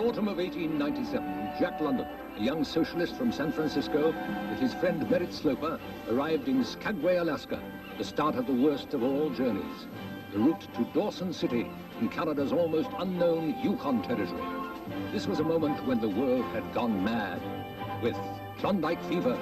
autumn of 1897, Jack London, a young socialist from San Francisco, with his friend Merritt Sloper, arrived in Skagway, Alaska, the start of the worst of all journeys, the route to Dawson City in Canada's almost unknown Yukon territory. This was a moment when the world had gone mad with Klondike fever.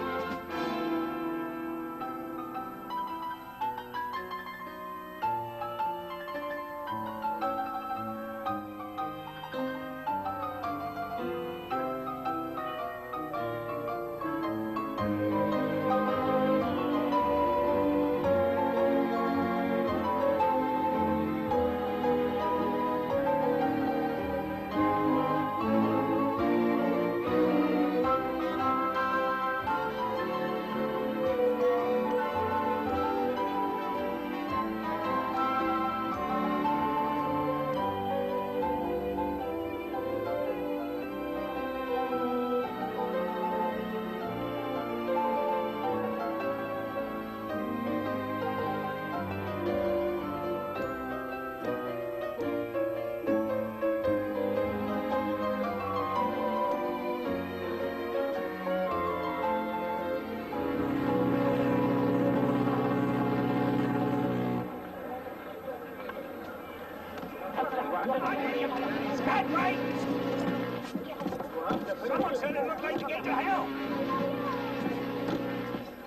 Skagway! Someone said it looked like you get to hell.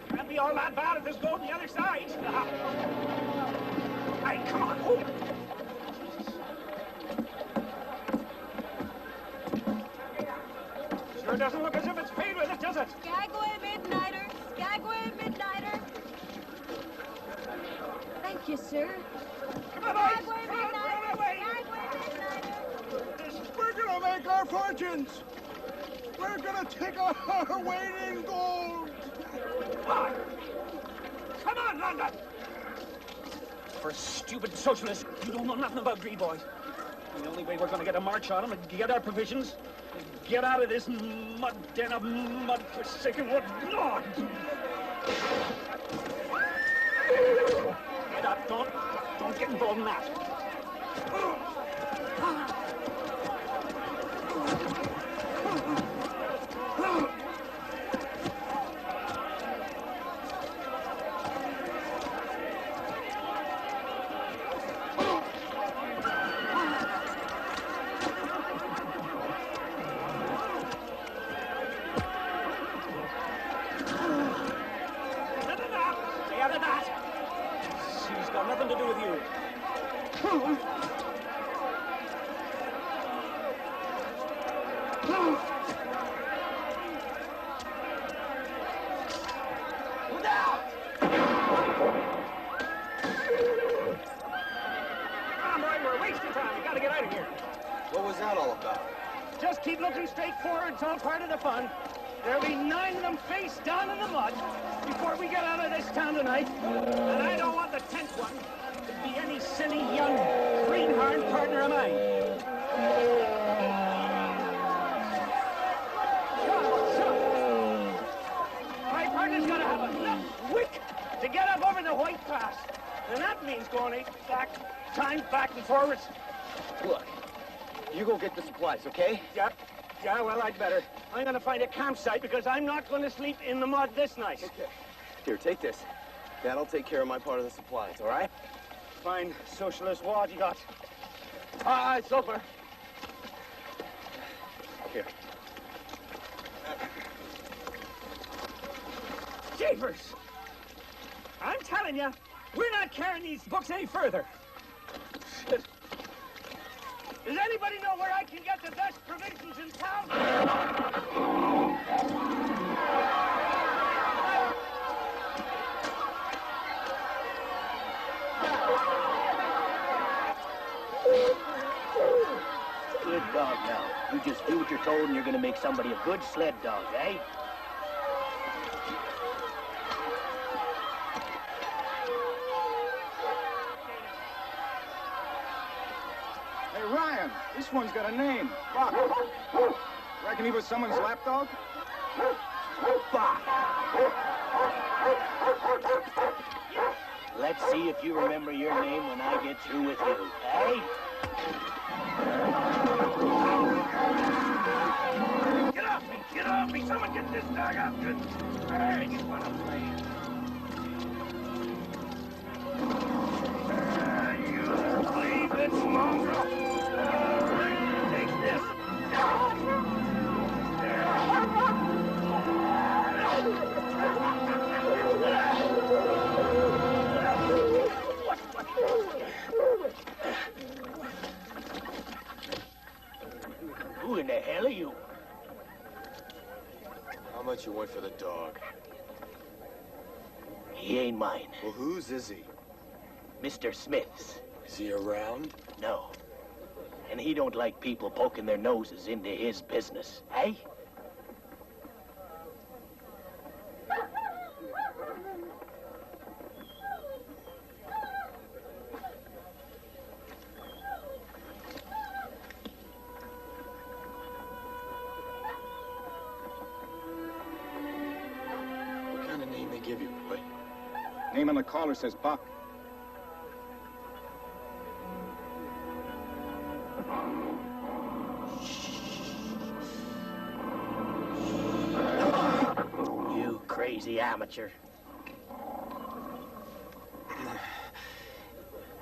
Can't be all that bad if there's gold on the other side. Hey, come on. Oh. Sure doesn't look as if it's paid with it, does it? Skagway Midnighter! Skagway Midnighter! Thank you, sir. Come on, boys! Skagway Come on, Midnighter! run away! Skagway Midnighter! We're gonna make our fortunes. We're gonna take our weight in gold. Come on, London! For a stupid socialist, you don't know nothing about greed, boys. The only way we're gonna get a march on them and get our provisions, get out of this mud den of mud forsaken wood. Lord! Get up, don't get involved in that. Stay out of that. She's got nothing to do with you. Look out! Come on, we're wasting time. We gotta get out of here. What was that all about? Just keep looking straight forward. It's all part of the fun. There'll be 9 of them face down in the mud before we get out of this town tonight. And I don't want the 10th one to be any silly young greenhorn partner of mine. My partner's got to have enough wick to get up over the White Pass. And that means going 8 times back and forwards. Look, you go get the supplies, okay? Yep. Yeah, well, I'd better. I'm going to find a campsite because I'm not going to sleep in the mud this night. Okay. Here, take this. That'll take care of my part of the supplies, all right? Fine socialist wad you got. Aye, Silver. Here. Jeepers! I'm telling you, we're not carrying these books any further. Shit. Does anybody know where I can get the best provisions in town? Good dog now. You just do what you're told and you're gonna make somebody a good sled dog, eh? Hey, Ryan, this one's got a name. Buck. Reckon he was someone's lapdog? Buck! Let's see if you remember your name when I get through with you, eh? Get off me! Get off me! Someone get this dog out! Hey, you want to play? You leave it, mongrel! Take this! Who in the hell are you? How much you want for the dog? He ain't mine. Well, whose is he? Mr. Smith's. Is he around? No. And he don't like people poking their noses into his business, eh? What kind of name they give you, boy? Name on the collar says Buck. You crazy amateur.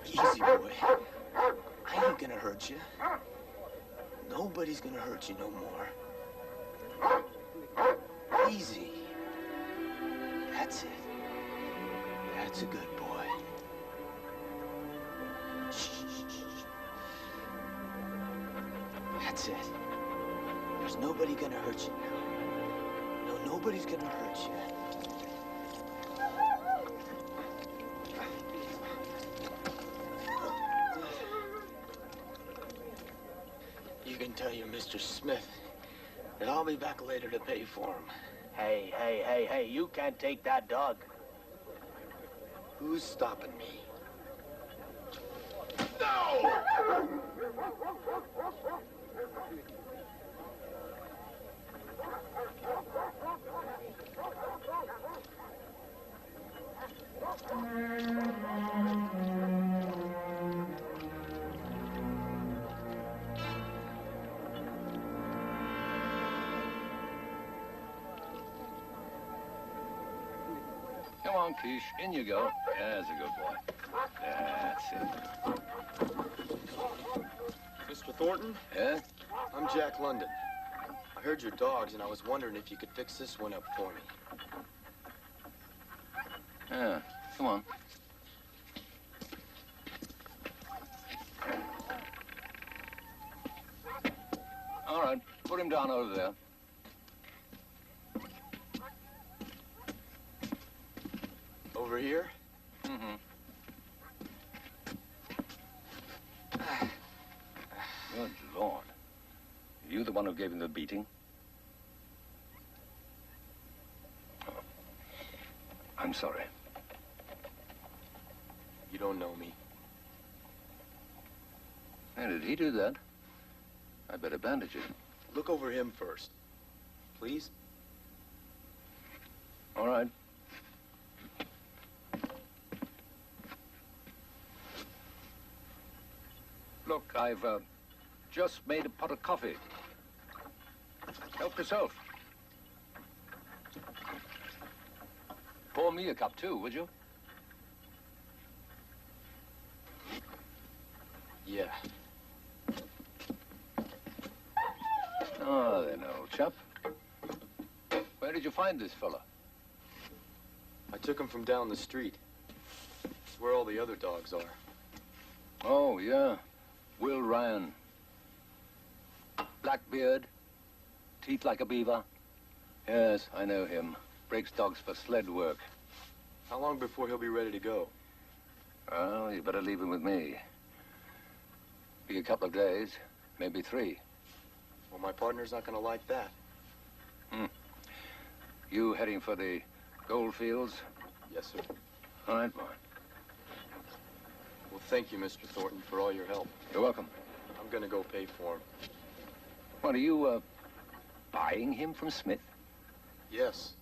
Easy, boy. I ain't gonna hurt you. Nobody's gonna hurt you no more. Easy. That's it. That's a good boy. Shh. That's it. There's nobody gonna hurt you now. No, nobody's gonna hurt you. You can tell your Mr. Smith that I'll be back later to pay for him. Hey, you can't take that dog. Who's stopping me? Come on, Quiche, in you go. That's a good boy. That's it. Mr. Thornton? Yeah? I'm Jack London. I heard your dogs, and I was wondering if you could fix this one up for me. Yeah, come on. All right, put him down over there. Over here? Mm-hmm. Good Lord. You the one who gave him the beating? Oh. I'm sorry. You don't know me. Hey, did he do that? I better bandage it. Look over him first. Please? All right. Look, I've just made a pot of coffee. Help yourself. Pour me a cup too, would you? Yeah. Oh, then, old chap. Where did you find this fella? I took him from down the street. It's where all the other dogs are. Oh, yeah. Will Ryan. Black beard, teeth like a beaver. Yes, I know him. Breaks dogs for sled work. How long before he'll be ready to go? Well, you better leave him with me. Be a couple of days, maybe 3. Well, my partner's not gonna like that. You heading for the gold fields? Yes, sir. All right, boy. Well, thank you, Mr. Thornton, for all your help. You're welcome. I'm gonna go pay for him. What, are you, buying him from Smith? Yes.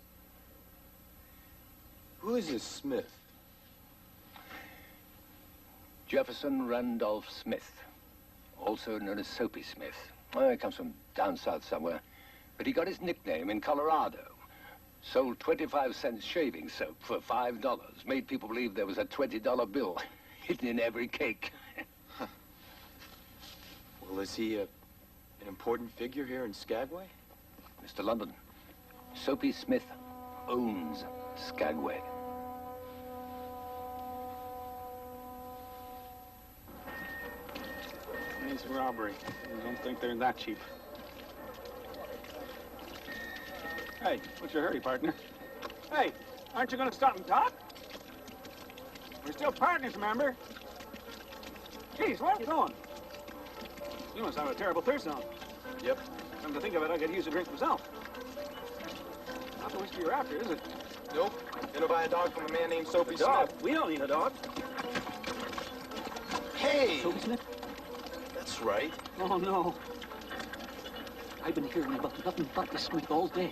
Who is this Smith? Jefferson Randolph Smith, also known as Soapy Smith. He comes from down south somewhere. But he got his nickname in Colorado. Sold 25-cent shaving soap for $5. Made people believe there was a $20 bill hidden in every cake. Well, is he an important figure here in Skagway? Mr. London, Soapy Smith owns Skagway. Nice robbery. I don't think they're that cheap. Hey, what's your hurry, partner? Hey, aren't you going to stop and talk? We're still partners, remember? Geez, where are you going? You must have a terrible thirst on. Yep. Come to think of it, I could use a drink myself. Not the whiskey you're after, is it? Nope. Gonna buy a dog from a man named Soapy Dog? Smith. We don't need a dog. Hey! Soapy Smith? That's right. Oh, no. I've been hearing about nothing but the Smith all day.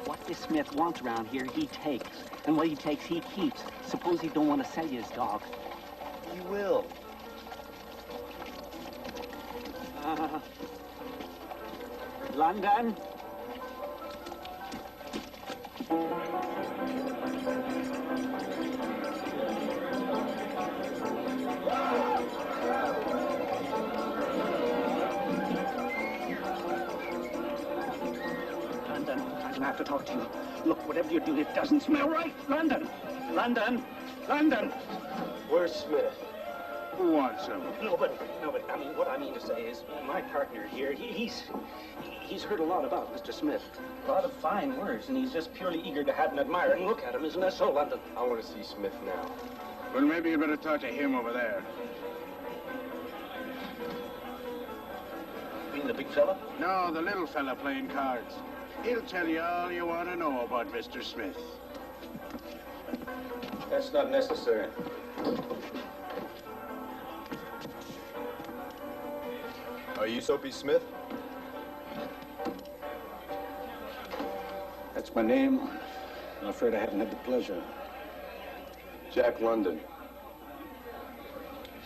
What this Smith wants around here, he takes. And what he takes, he keeps. Suppose he don't want to sell you his dog. He will. London? London, I'm gonna have to talk to you. Look, whatever you do, it doesn't smell right. London! London! London! Where's Smith? Who wants him? Nobody. I mean, what I mean to say is, my partner here, he's heard a lot about Mr. Smith. A lot of fine words, and he's just purely eager to have and admire and look at him. Isn't that so, London? I want to see Smith now. Well, maybe you better talk to him over there. You mean the big fella? No, the little fella playing cards. He'll tell you all you want to know about Mr. Smith. That's not necessary. Are you Soapy Smith? That's my name. I'm afraid I haven't had the pleasure. Jack London.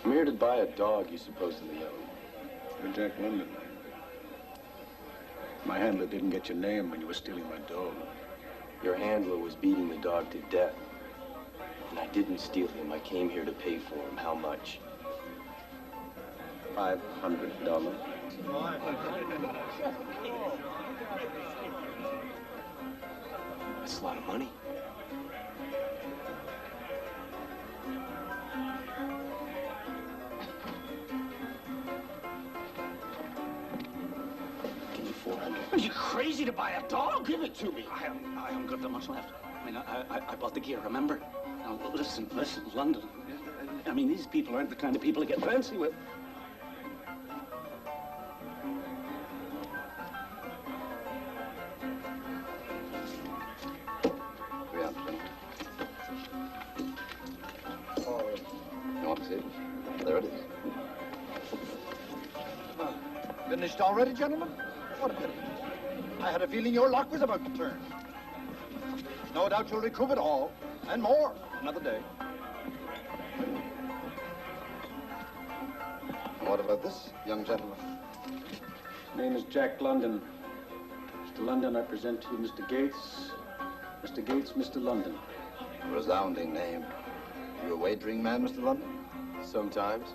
I'm here to buy a dog you supposedly own. You're Jack London. My handler didn't get your name when you were stealing my dog. Your handler was beating the dog to death. And I didn't steal him. I came here to pay for him. How much? $500. That's a lot of money. Give me 400. Are you crazy to buy a dog? Give it to me. I haven't got that much left. I mean, I bought the gear, remember? Now, listen, London. I mean, these people aren't the kind of people to get fancy with. You want to see it? There it is. Finished already, gentlemen? What a pity. I had a feeling your luck was about to turn. No doubt you'll recoup it all, and more, another day. What about this young gentleman? His name is Jack London. Mr. London, I present to you Mr. Gates. Mr. Gates, Mr. London. Resounding name. You a wagering man, Mr. London? Sometimes,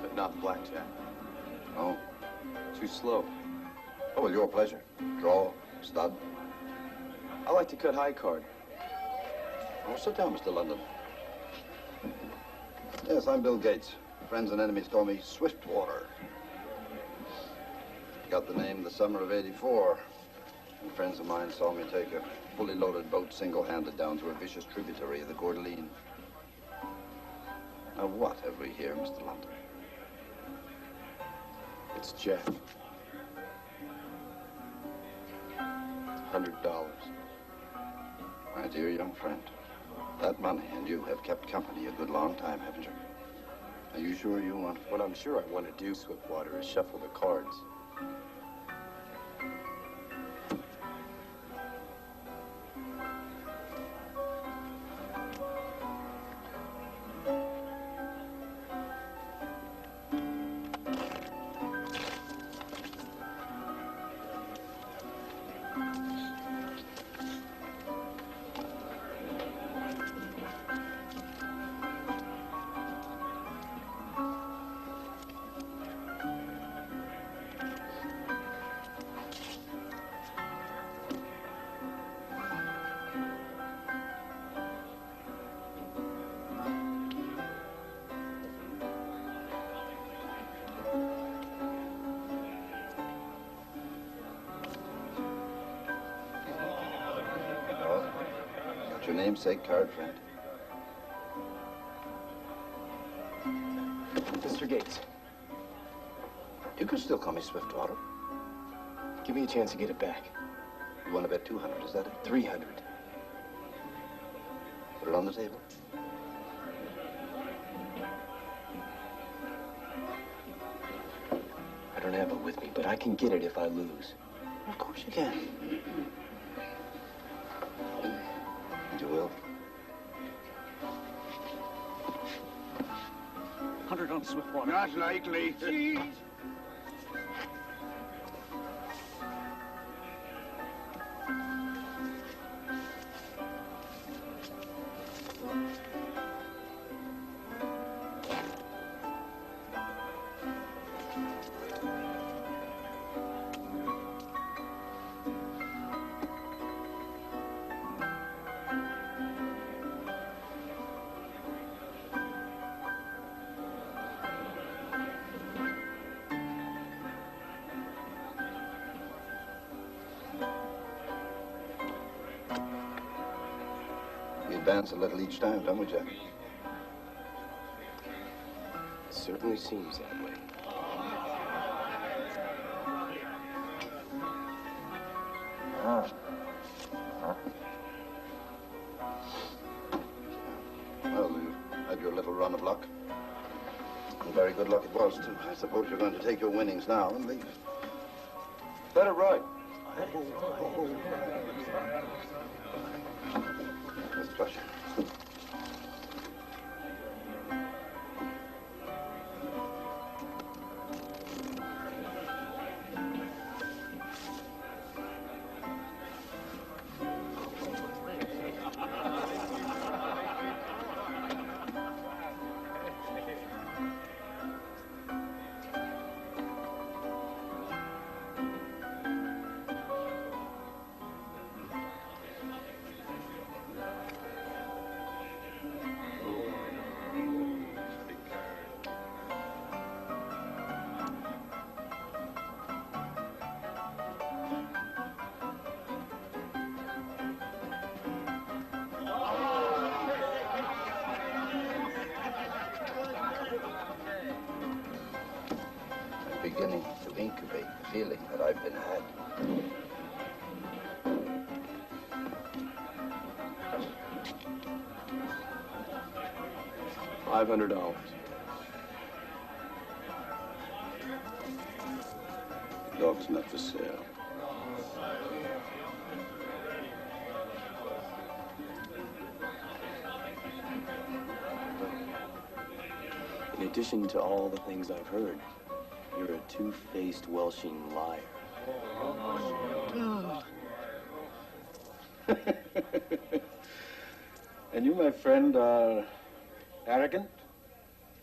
but not blackjack. Oh. Too slow. Oh, well, your pleasure. Draw, stud. I like to cut high card. Oh, sit down, Mr. London. Yes, I'm Bill Gates. Friends and enemies call me Swiftwater. Got the name the summer of '84. And friends of mine saw me take a fully loaded boat single-handed down to a vicious tributary of the Coeur d'Alene. Now, what have we here, Mr. London? It's Jack. $100. My dear young friend, that money and you have kept company a good long time, haven't you? Are you sure you want? What I'm sure I want to do, Swiftwater, is shuffle the cards. your namesake card friend. Mr. Gates, You can still call me Swiftwater. give me a chance to get it back. You want to bet 200, is that it? 300. Put it on the table. I don't have it with me, but I can get it if I lose. Of course you can. And you will. 100 on Swiftwater. Not likely. We advance a little each time, don't we, Jack? It certainly seems that way. Well, you had your little run of luck. And very good luck it was, too. I suppose you're going to take your winnings now and leave. Better right. With pleasure. Beginning to incubate the feeling that I've been had. $500. The dog's not for sale. In addition to all the things I've heard, you're a two-faced Welshing liar. And you, my friend, are arrogant,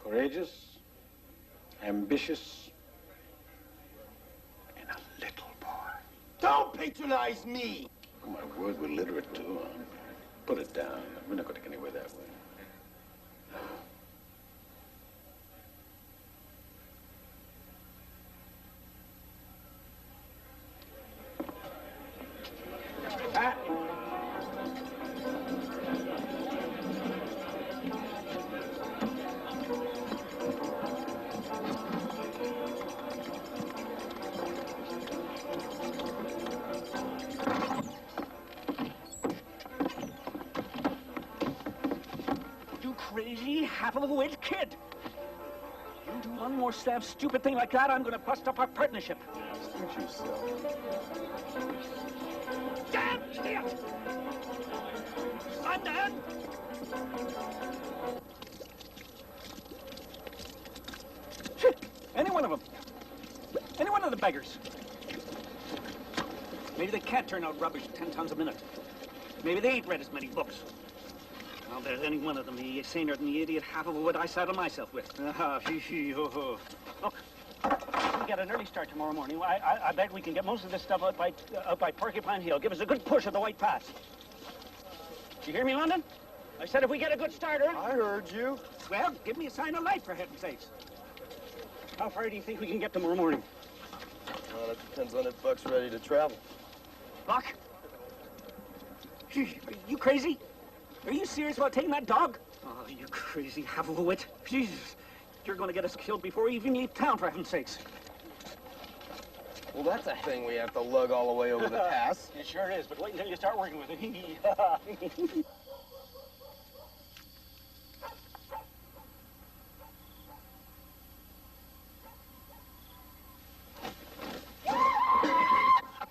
courageous, ambitious, and a little boy. Don't patronize me! Oh, my word, we're literate, too. Put it down. We're not going to get anywhere that way. Crazy, half-of-a-wit kid. You do one more stupid thing like that, I'm going to bust up our partnership. Suit yourself. Dan, stay up! I'm Dan! Shit, any one of them. Any one of the beggars. Maybe they can't turn out rubbish 10 tons a minute. Maybe they ain't read as many books. Well, there's any one of them, the saner than the idiot half of what I saddle myself with. Look, we get an early start tomorrow morning. I bet we can get most of this stuff out by Porcupine Hill. Give us a good push at the White Pass. You hear me, London? I said if we get a good start early... I heard you. Well, give me a sign of life, for heaven's sakes. How far do you think we can get tomorrow morning? Well, it depends on if Buck's ready to travel. Buck? Are you crazy? Are you serious about taking that dog? Oh, you crazy half of a wit. Jesus. You're going to get us killed before we even leave town, for heaven's sakes. Well, that's a thing we have to lug all the way over the pass. It sure is, but wait until you start working with it.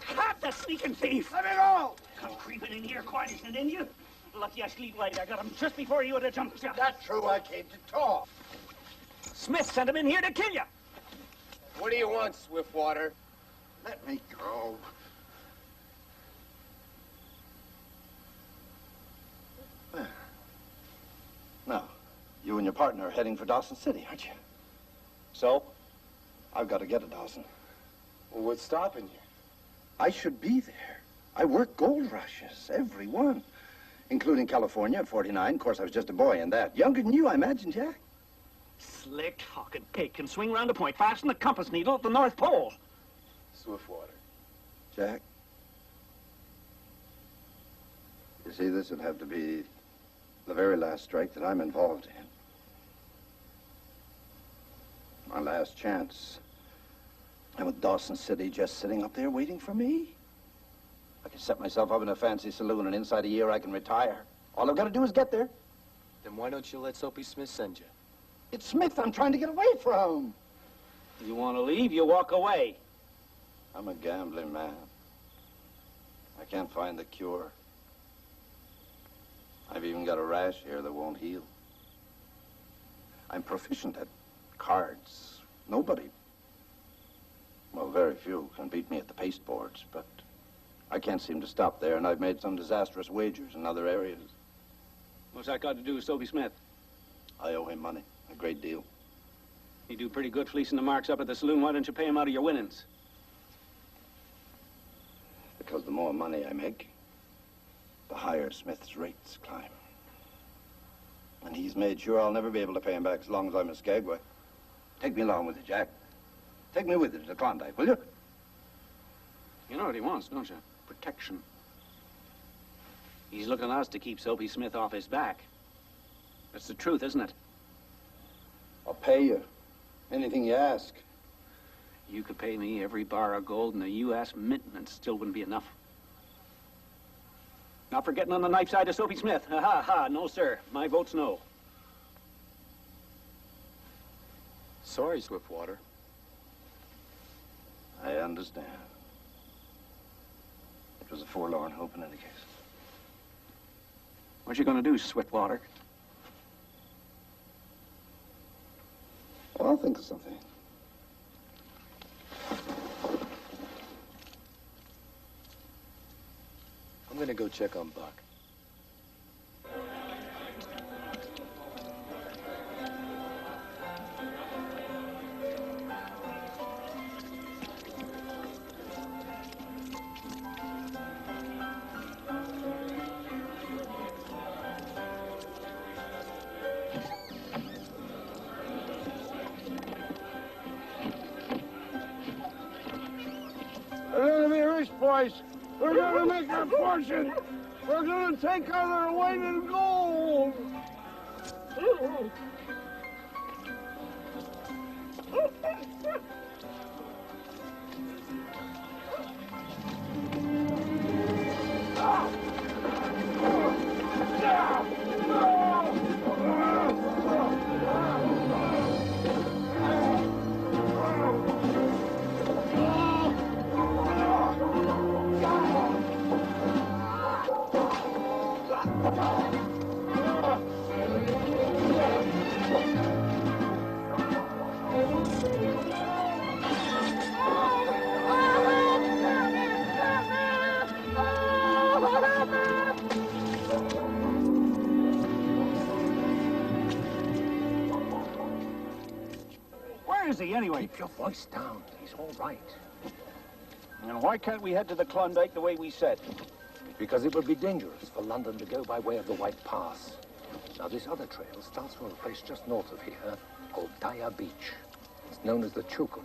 Cat, the sneaking thief! Let me go! Come creeping in here quiet, didn't you? Lucky I sleep late. I got him just before you would have jumped shot. That's true, I came to talk. Smith sent him in here to kill you. What do you want, Swiftwater? Let me go. Now, you and your partner are heading for Dawson City, aren't you? So? I've got to get to Dawson. Well, what's stopping you? I should be there. I work gold rushes, every one. Including California at 49. Of course, I was just a boy in that. Younger than you, I imagine, Jack. Slick talking pig can swing round a point faster than the compass needle at the North Pole. Swiftwater. Jack? You see, this would have to be the very last strike that I'm involved in. My last chance. And with Dawson City just sitting up there waiting for me, I can set myself up in a fancy saloon, and inside a year I can retire. All I've got to do is get there. Then why don't you let Soapy Smith send you? It's Smith I'm trying to get away from. You want to leave, you walk away. I'm a gambling man. I can't find the cure. I've even got a rash here that won't heal. I'm proficient at cards. Nobody, well, very few can beat me at the pasteboards, but I can't seem to stop there, and I've made some disastrous wagers in other areas. What's that got to do with Soapy Smith? I owe him money, a great deal. You do pretty good fleecing the marks up at the saloon. Why don't you pay him out of your winnings? Because the more money I make, the higher Smith's rates climb. And he's made sure I'll never be able to pay him back as long as I'm a Skagway. Take me along with you, Jack. Take me with you to the Klondike, will you? You know what he wants, don't you? Protection. He's looking to us to keep Soapy Smith off his back. That's the truth, isn't it? I'll pay you. Anything you ask. You could pay me every bar of gold in the U.S. Mint, and it still wouldn't be enough. Not for getting on the knife side of Soapy Smith. Ha ha ha. No, sir. My vote's no. Sorry, Swiftwater. I understand. It was a forlorn hope in any case. What you gonna do, Swiftwater? Well, I'll think of something. I'm gonna go check on Buck. We're gonna be rich, boys. We're gonna make our fortune. We're gonna take our weight in gold. Where is he, anyway? Keep your voice down. He's all right. And why can't we head to the Klondike the way we said? Because it would be dangerous for London to go by way of the White Pass. Now, this other trail starts from a place just north of here called Daya Beach. It's known as the Chilcoot.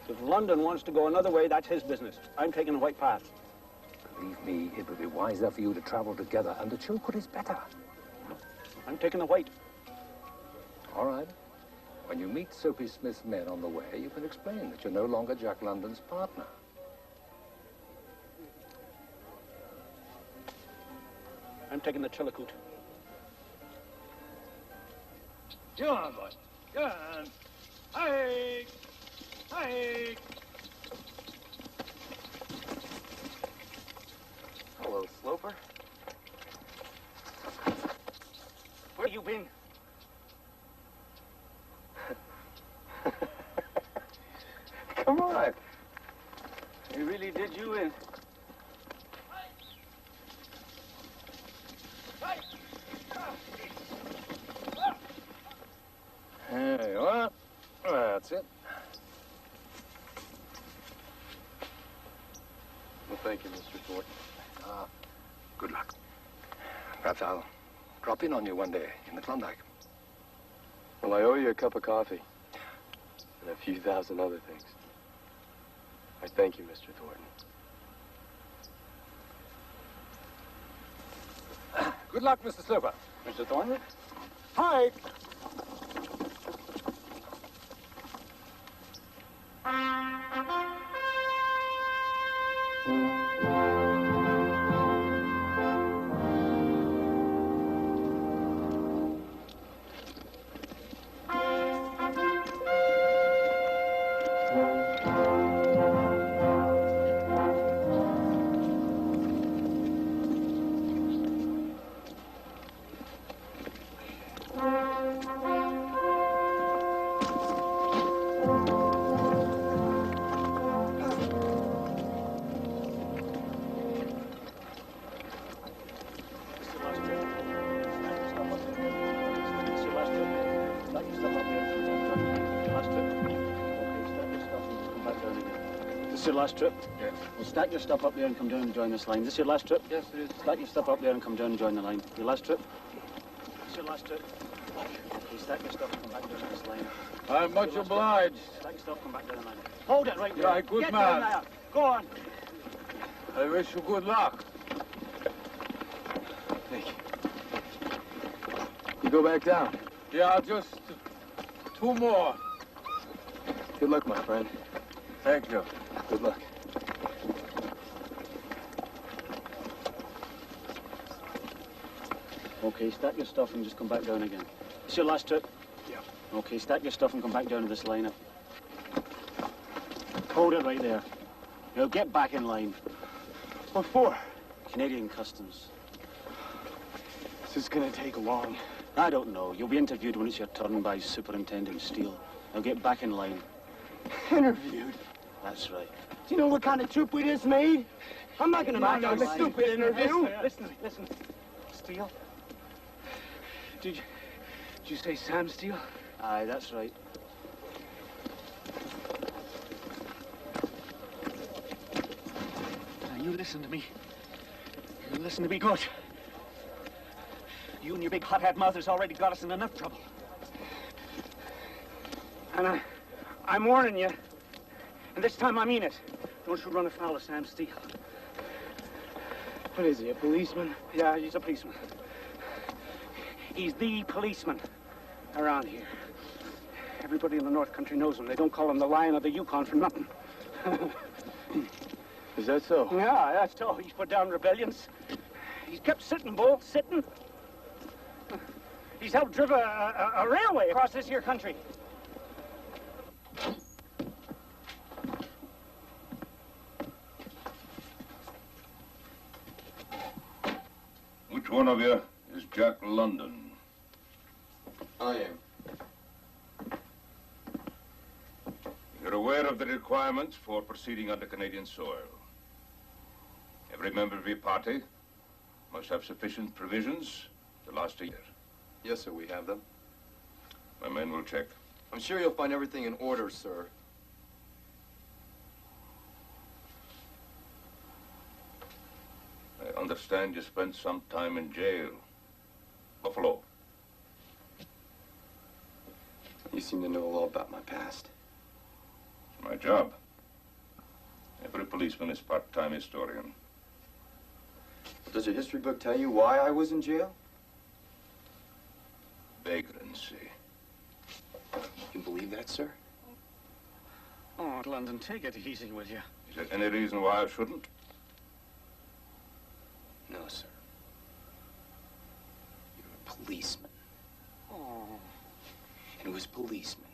If London wants to go another way, that's his business. I'm taking the White Path. Believe me, it would be wiser for you to travel together, and the choker is better. I'm taking the white. All right. When you meet Soapy Smith's men on the way, you can explain that you're no longer Jack London's partner. I'm taking the Chillicoot. Come on, boy. Come on. Hike! Hike! Hello, Sloper. Where you been? Come on. He really did you in. There you are. That's it. Well, thank you, Mr. Thornton. Good luck. Perhaps I'll drop in on you one day in the Klondike. Well, I owe you a cup of coffee. And a few thousand other things. I thank you, Mr. Thornton. Good luck, Mr. Sloper. Mr. Thornton? Hi. This is your last trip? Yes. Well, stack your stuff up there and come down and join this line. This your last trip? Yes, it is. Stack your stuff up there and come down and join the line. Your last trip? This your last trip? Okay, stack your stuff and come back down this line. I'm much obliged. Stack your stuff, come back down the line. Hold it right there. Yeah, good Get man. down there. Go on. I wish you good luck. Thank you. You go back down. Yeah, just 2 more. Good luck, my friend. Thank you. Good luck. Okay, stack your stuff and just come back down again. This your last trip? Yeah. Okay, stack your stuff and come back down to this line. Hold it right there. Now get back in line. What for? Canadian Customs. This is gonna take long. I don't know. You'll be interviewed when it's your turn by Superintendent Steele. Now get back in line. Interviewed? That's right. Do you know what kind of trip we just made? I'm not gonna knock out a stupid interview. Listen. Steele? Did you say Sam Steele? Aye, that's right. Now you listen to me. You listen to me good. You and your big hot-head mouth has already got us in enough trouble. And I'm warning you, and this time I mean it. Don't you run afoul of Sam Steele. What is he, a policeman? Yeah, he's a policeman. He's the policeman around here. Everybody in the North Country knows him. They don't call him the Lion of the Yukon for nothing. Is that so? Yeah, that's so. He's put down rebellions. He's kept sitting, Bull, sitting. He's helped drive a railway across this here country. Which one of you is Jack London? I am. You're aware of the requirements for proceeding under Canadian soil. Every member of your party must have sufficient provisions to last a year. Yes, sir, we have them. My men will check. I'm sure you'll find everything in order, sir. I understand you spent some time in jail. Buffalo. You seem to know a lot about my past. It's my job. Every policeman is part-time historian. Does your history book tell you why I was in jail? Vagrancy. You believe that, sir? Oh, London, take it easy, will you? Is there any reason why I shouldn't? No, sir. You're a policeman. Oh. And it was policemen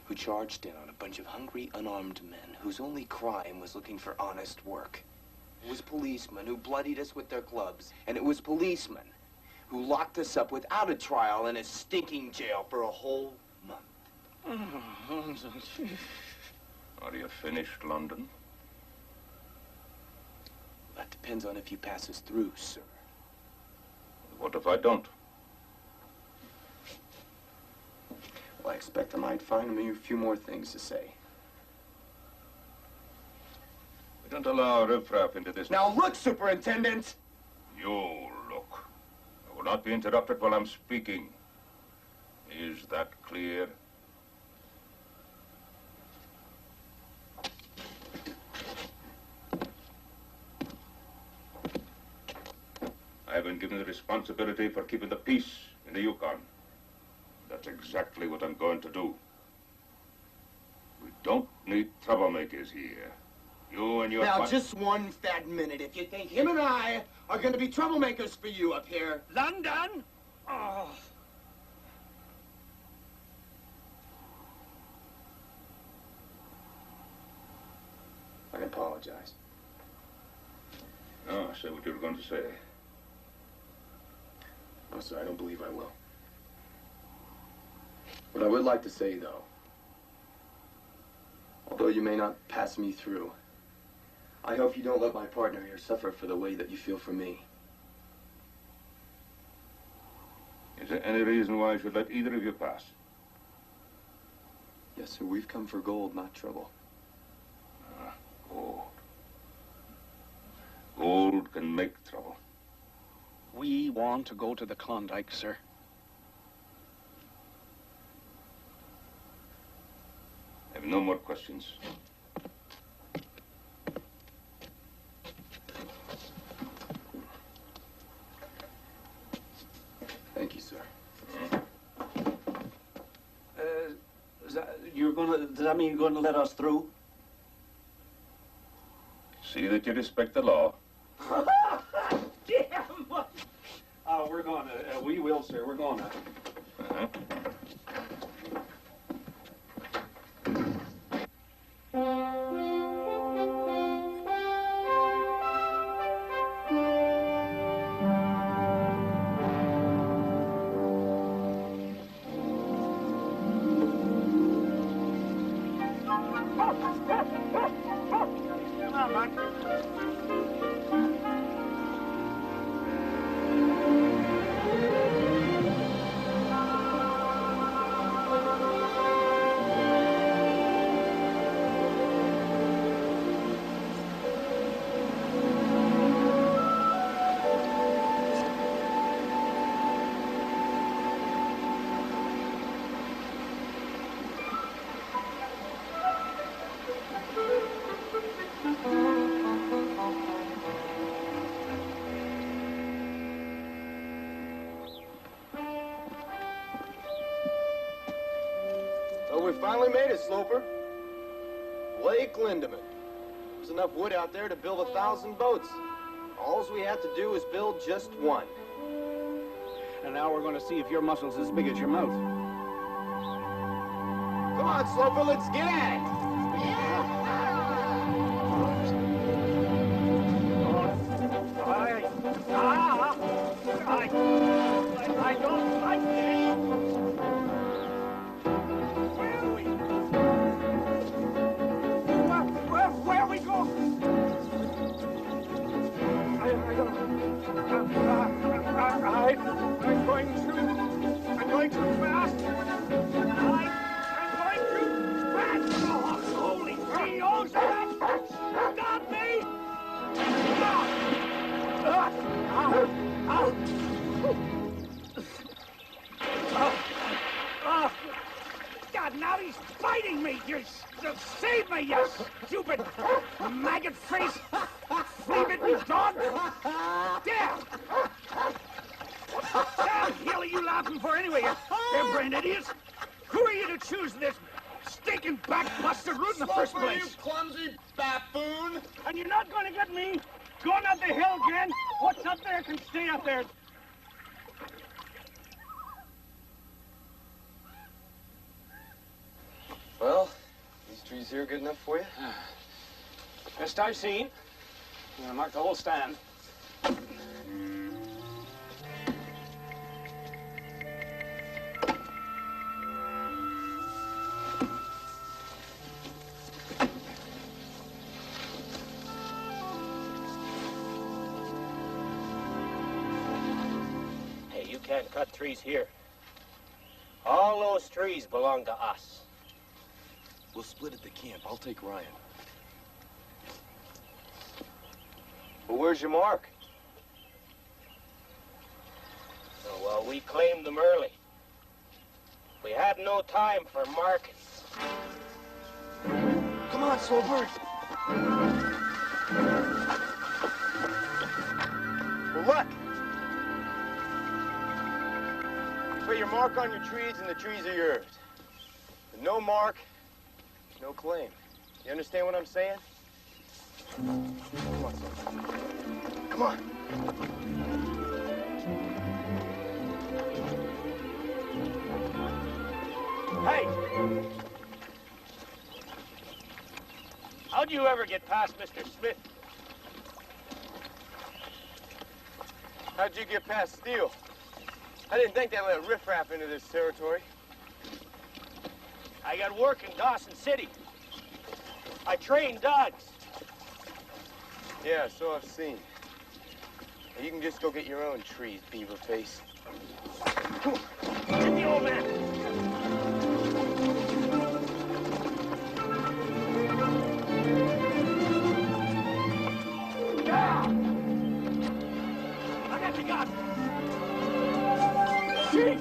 who charged in on a bunch of hungry, unarmed men whose only crime was looking for honest work. It was policemen who bloodied us with their clubs. And it was policemen who locked us up without a trial in a stinking jail for a whole month. Oh, London. Are you finished, London? That depends on if you pass us through, sir. What if I don't? Well, I expect I might find me a few more things to say. We don't allow riffraff into this. Now look, Superintendent! You look. I will not be interrupted while I'm speaking. Is that clear? I have been given the responsibility for keeping the peace in the Yukon. That's exactly what I'm going to do. We don't need troublemakers here. You and your... Now, just one fat minute. If you think him and I are going to be troublemakers for you up here... London? Oh. I apologize. No, say what you were going to say. No, sir, I don't believe I will. What I would like to say, though, although you may not pass me through, I hope you don't let my partner here suffer for the way that you feel for me. Is there any reason why I should let either of you pass? Yes, sir, we've come for gold, not trouble. Gold. Gold can make trouble. We want to go to the Klondike, sir. I have no more questions. Thank you, sir. Does that mean you're going to let us through? See that you respect the law. Damn! We're going to. We will, sir. We're going to. Uh-huh. We finally made it, Sloper. Lake Lindeman. There's enough wood out there to build 1,000 boats. All we have to do is build just one. And now we're going to see if your muscle's as big as your mouth. Come on, Sloper, let's get at it. I don't like this. Where are we going? I'm going too fast. I'm going too fast. Oh, holy Dios! Stop me! God, now he's biting me! Save me, you stupid maggot face! Flea-bitten dog! What the hell are you laughing for anyway, you hair-brained idiots? Who are you to choose this stinking backbuster route in the first place? You clumsy buffoon! And you're not going to get me going up the hill again. What's up there can stay up there. Well, these trees here good enough for you? Best I've seen. I'm going to mark the whole stand. Hey, you can't cut trees here. All those trees belong to us. We'll split at the camp. I'll take Ryan. Well, where's your mark? Oh, well, we claimed them early. We had no time for markets. Come on, Slowbird. Well, look. Put your mark on your trees, and the trees are yours. With no mark, no claim. You understand what I'm saying? Come on, Slowbird. Come on. Hey! How'd you ever get past Mr. Smith? How'd you get past Steele? I didn't think they let riffraff into this territory. I got work in Dawson City. I train dogs. Yeah, so I've seen. You can just go get your own trees, beaver face. Come on. Get the old man. I got the gun. Shoot!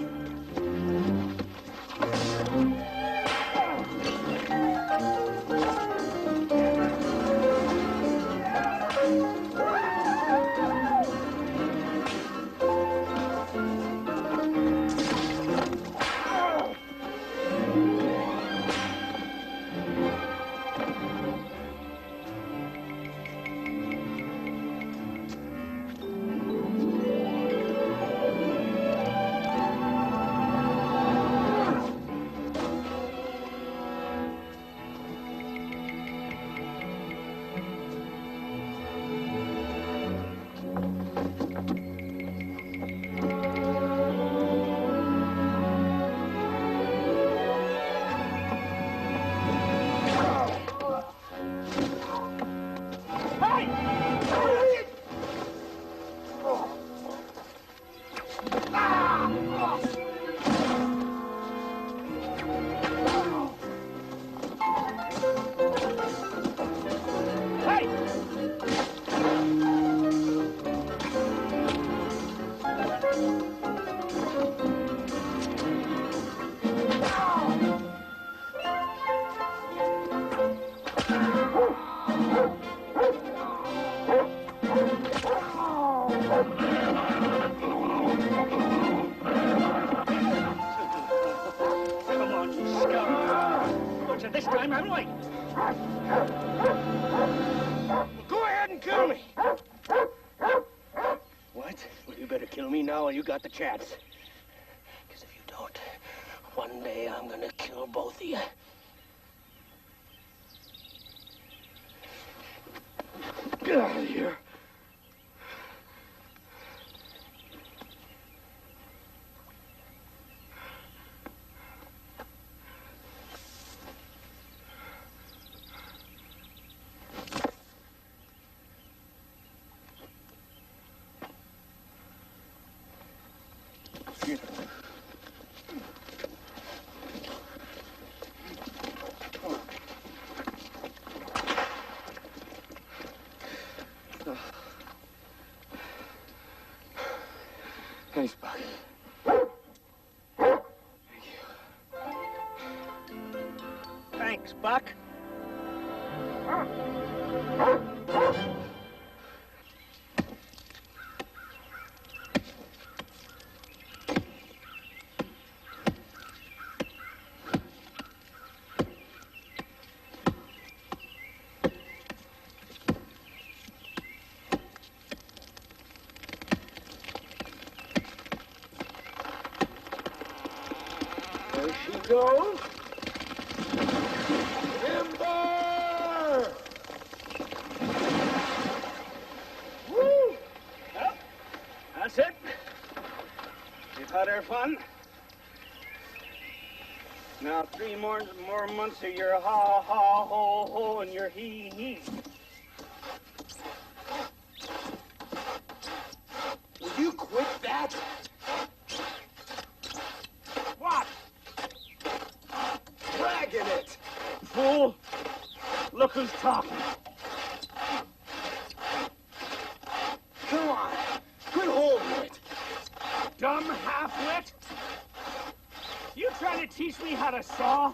This time I'm right. Go ahead and kill me. What? Well, you better kill me now while you got the chance. Because if you don't, one day I'm gonna kill both of you. Get out of here. Thanks, Buck. Thank you. Thanks, Buck. There she goes. Timber! Woo! Well, that's it. We've had our fun. Now 3 more months of your ha ha ho ho and your hee hee. Will you quit that? What? Dragging it! Fool! Look who's talking. Come on, quit holding it. Dumb half-wit! You trying to teach me how to saw?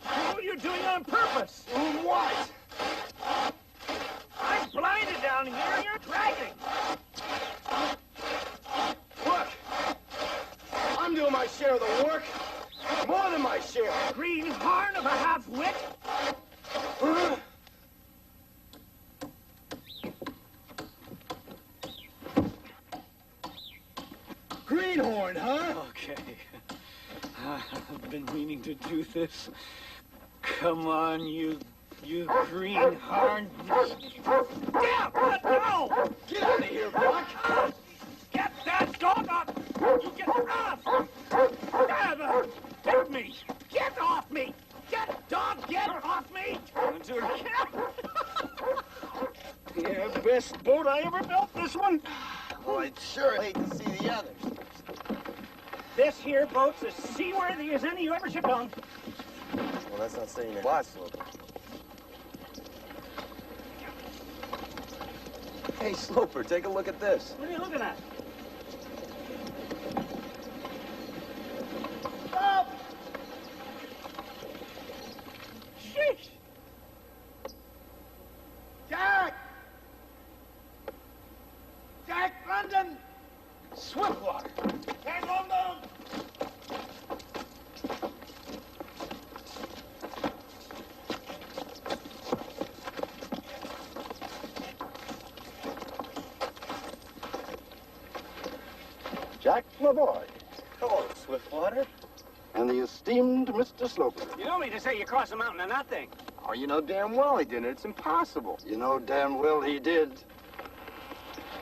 What are you doing on purpose? What? I'm blinded down here and you're dragging. Look, I'm doing my share of the work. More than my share. Greenhorn of a half-wit? Greenhorn, huh? Okay. I've been meaning to do this. Come on, you greenhorn. Yeah, let go! Get out of here, Buck! Get that dog off! You get off! Get me! Get off me! Get off me! I'll do it again. Yeah, best boat I ever built, this one. Well, I'd sure hate to see the others. This here boat's as seaworthy as any you ever shipped on. Well, that's not saying a lot, Sloper. Hey, Sloper, take a look at this. What are you looking at? Stop! Sheesh! Jack! Jack London! Swiftwater! Jack London! Jack, my boy, Hello, Swiftwater. and the esteemed Mr. Sloper. You don't mean to say you crossed the mountain on that thing? Oh, you know damn well he didn't. It's impossible. You know damn well he did.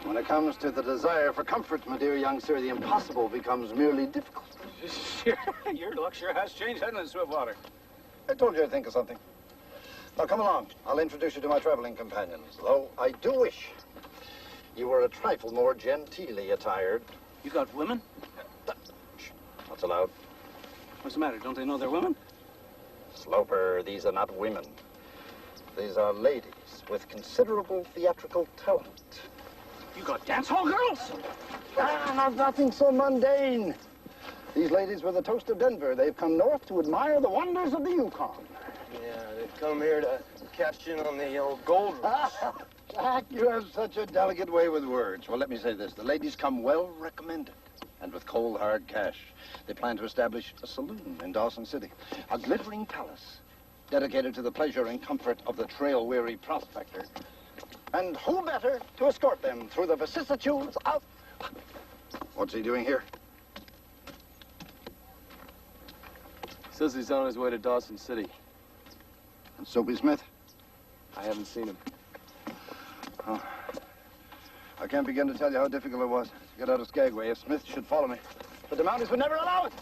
When it comes to the desire for comfort, my dear young sir, the impossible becomes merely difficult. Sure, your luck sure has changed, hasn't it, Swiftwater? I told you I'd think of something. Now, come along. I'll introduce you to my traveling companions, though I do wish you were a trifle more genteelly attired. You got women? Shh, not so loud. What's the matter? Don't they know they're women? Sloper, these are not women. These are ladies with considerable theatrical talent. You got dance hall girls? Nothing so mundane. These ladies were the toast of Denver. They've come north to admire the wonders of the Yukon. Yeah, they've come here to cash in on the old gold rush. Jack, you have such a delicate way with words. Well, let me say this. The ladies come well recommended and with cold, hard cash. They plan to establish a saloon in Dawson City, a glittering palace dedicated to the pleasure and comfort of the trail-weary prospector. And who better to escort them through the vicissitudes of... What's he doing here? Says he's on his way to Dawson City. And Soapy Smith? I haven't seen him. Oh. I can't begin to tell you how difficult it was to get out of Skagway if Smith should follow me. But the Mounties would never allow it,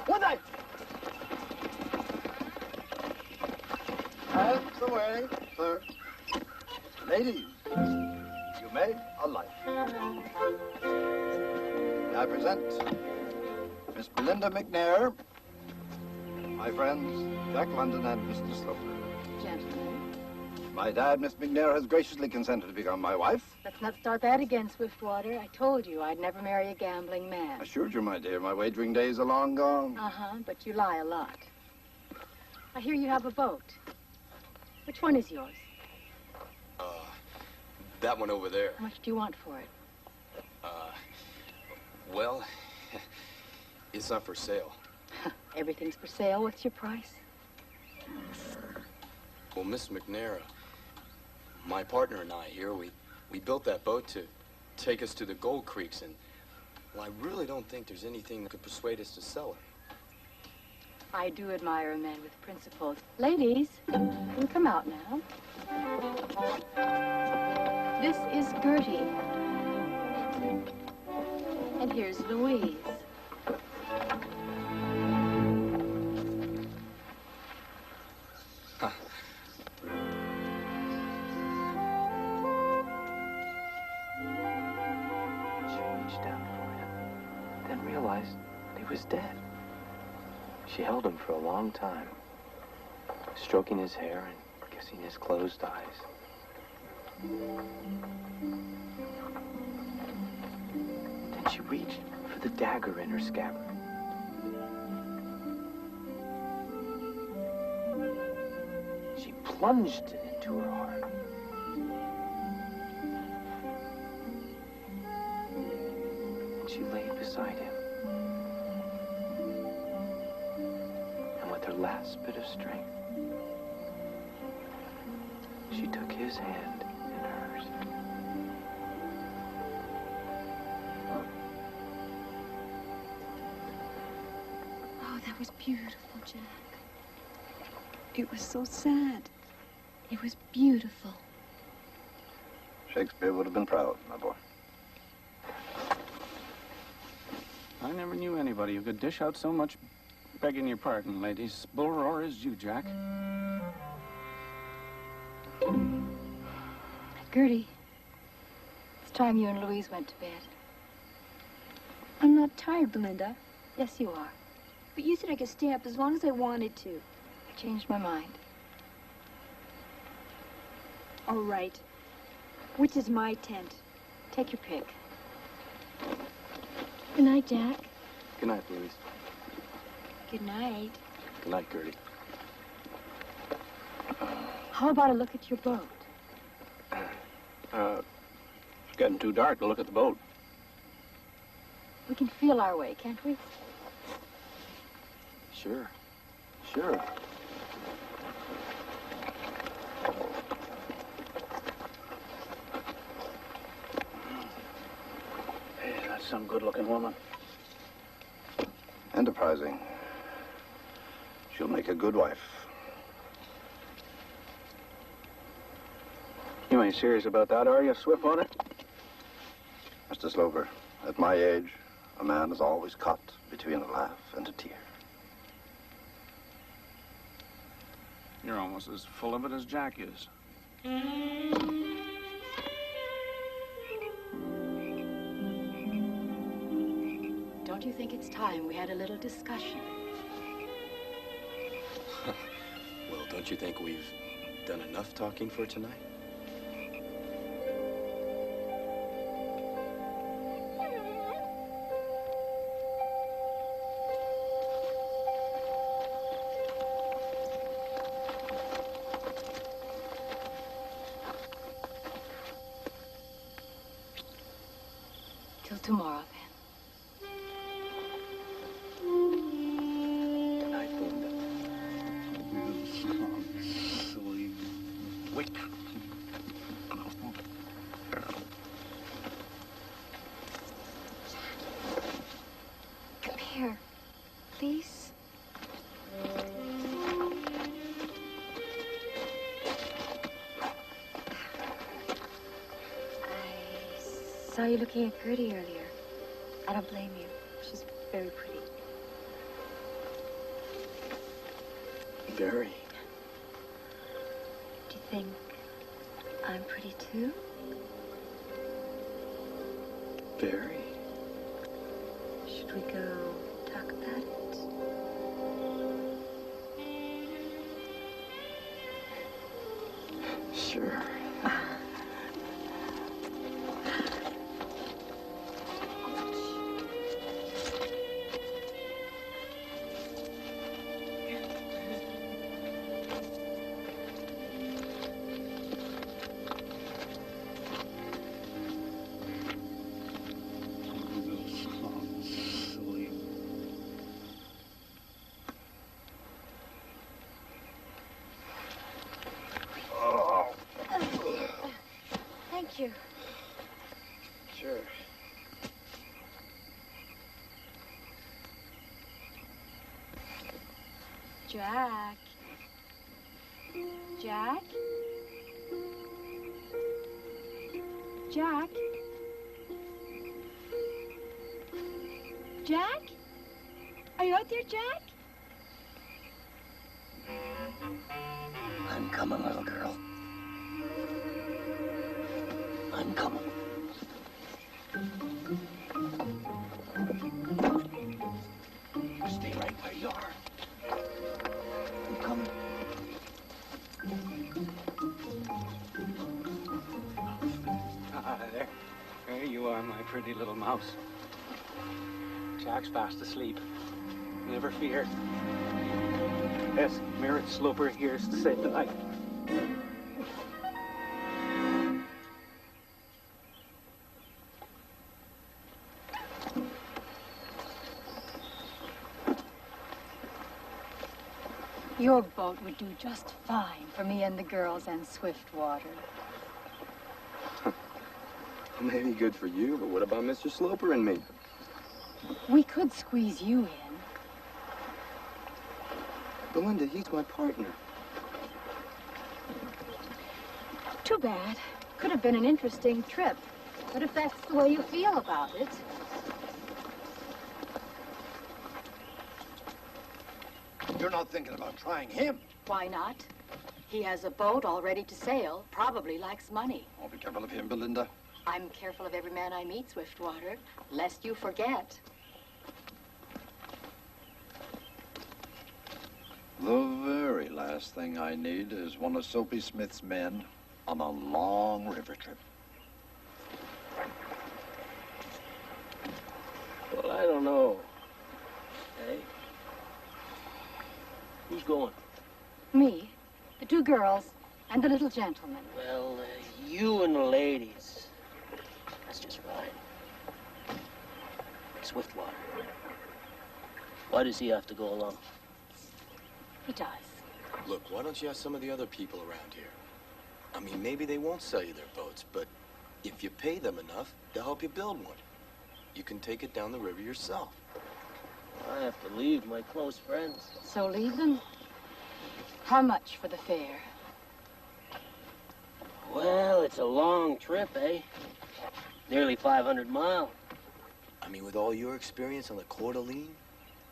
would they? That's the way, sir. Ladies, you made a life. May I present Miss Belinda McNair, my friends Jack London and Mr. Sloper. Gentlemen, My dad, Miss McNair, has graciously consented to become my wife. let's not start that again, Swiftwater. I told you I'd never marry a gambling man. Assured you, my dear, my wagering days are long gone. Uh-huh, but you lie a lot. I hear you have a boat. Which one is yours? That one over there. How much do you want for it? Well, it's not for sale. Everything's for sale. What's your price? Well, Miss McNair, my partner and I here, we built that boat to take us to the Gold Creeks, and Well, I really don't think there's anything that could persuade us to sell her. I do admire a man with principles. Ladies, you can come out now. This is Gertie. And here's Louise. Realized that he was dead. She held him for a long time, stroking his hair and kissing his closed eyes. Then she reached for the dagger in her scabbard. She plunged it into her heart. And she laid beside him. Her last bit of strength, she took his hand in hers. Oh, that was beautiful, Jack. It was so sad. It was beautiful. Shakespeare would have been proud, my boy. I never knew anybody who could dish out so much. Begging your pardon, ladies. Bull roar is you, Jack. Gertie, it's time you and Louise went to bed. I'm not tired, Belinda. Yes, you are. But you said I could stay up as long as I wanted to. I changed my mind. All right. Which is my tent? Take your pick. Good night, Jack. Good night, Louise. Good night. Good night, Gertie. How about a look at your boat? It's getting too dark to look at the boat. We can feel our way, can't we? Sure. Sure. Hey, that's some good-looking woman. Enterprising. She'll make a good wife. You ain't serious about that, are you, Swift on it? Mr. Sloper, at my age, a man is always caught between a laugh and a tear. You're almost as full of it as Jack is. Don't you think it's time we had a little discussion? Well, don't you think we've done enough talking for tonight? Till tomorrow, then. Come here, please. I saw you looking at Gertie earlier. I don't blame you. She's very pretty. Very. Do you think I'm pretty too? Very. Should we go talk about it? Sure. Thank you. Sure. Jack. Jack? Jack? Jack? Are you out there, Jack? I'm coming, little girl. I'm coming. Stay right where you are. I'm coming. There you are, my pretty little mouse. Jack's fast asleep. Never fear. Yes, Merritt Sloper here's to save the night. Your boat would do just fine for me and the girls and Swiftwater. Maybe good for you, but what about Mr. Sloper and me? We could squeeze you in. Belinda, he's my partner. Too bad. Could have been an interesting trip. But if that's the way you feel about it... You're not thinking about trying him. Why not? He has a boat all ready to sail, probably likes money. Oh, be careful of him, Belinda. I'm careful of every man I meet, Swiftwater, lest you forget. The very last thing I need is one of Soapy Smith's men on a long river trip. Well, I don't know. Hey? Who's going? Me, the two girls, and the little gentleman. Well, you and the ladies. That's just fine. Swiftwater. Why does he have to go along? He does. Look, why don't you ask some of the other people around here? I mean, maybe they won't sell you their boats, but if you pay them enough, they'll help you build one. You can take it down the river yourself. I have to leave my close friends. So leave them. How much for the fare? Well, it's a long trip, eh? Nearly 500 miles. I mean, with all your experience on the Coeur d'Alene?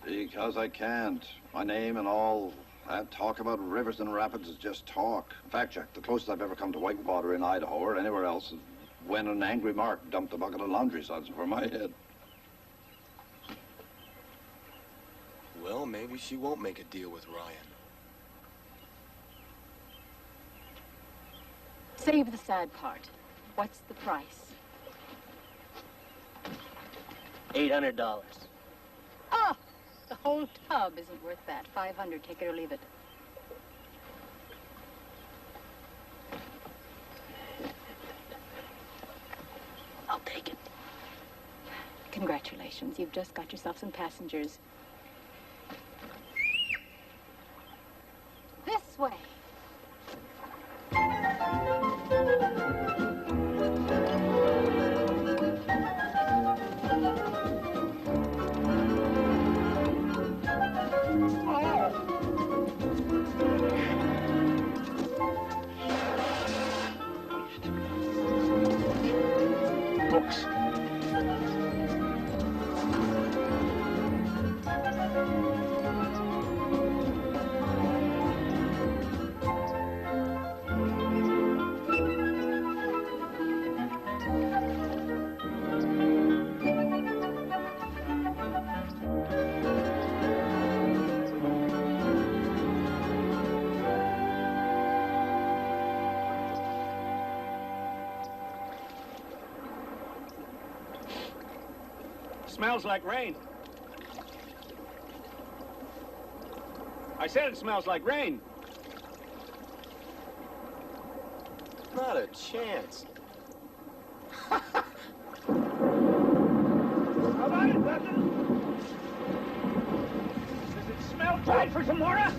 Because I can't. My name and all that talk about rivers and rapids is just talk. In fact, Jack, the closest I've ever come to whitewater in Idaho or anywhere else is when an angry Mark dumped a bucket of laundry suds over my head. Well, maybe she won't make a deal with Ryan. Save the sad part. What's the price? $800. Oh, the whole tub isn't worth that. 500, take it or leave it. I'll take it. Congratulations, you've just got yourself some passengers. This way. Books. Smells like rain. I said it smells like rain. Not a chance. How about it, Dustin? Does it smell tight for Zamora?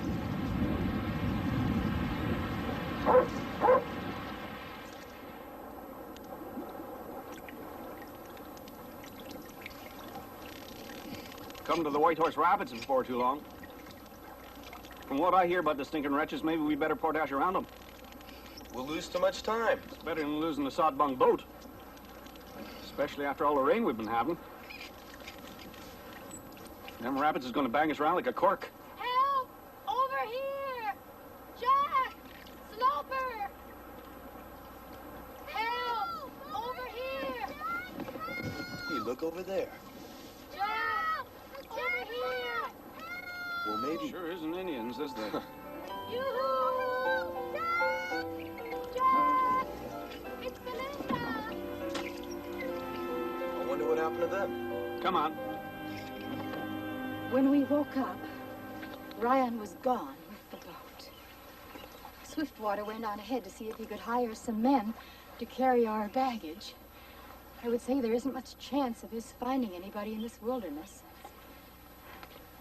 Come to the White Horse Rapids before too long. From what I hear about the stinking wretches, maybe we better portage around them. We'll lose too much time. It's better than losing the sod-bung boat. Especially after all the rain we've been having. Them rapids is going to bang us around like a cork. Help! Over here! Jack! Sloper! Help! Over here! Hey, look over there. Jack! Over here! Well, maybe... Sure isn't Indians, is there? Yoo-hoo! Jack! It's Belinda! I wonder what happened to them. Come on. When we woke up, Ryan was gone with the boat. Swiftwater went on ahead to see if he could hire some men to carry our baggage. I would say there isn't much chance of his finding anybody in this wilderness.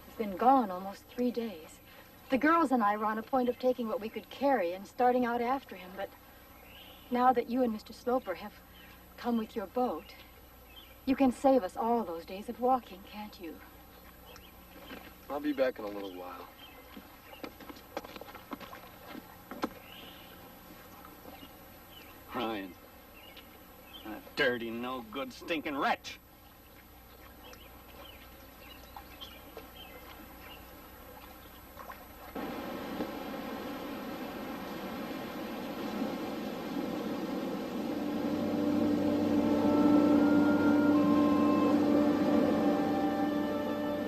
He's been gone almost 3 days. The girls and I were on a point of taking what we could carry and starting out after him, but now that you and Mr. Sloper have come with your boat, you can save us all those days of walking, can't you? I'll be back in a little while. Ryan. That dirty, no-good, stinking wretch.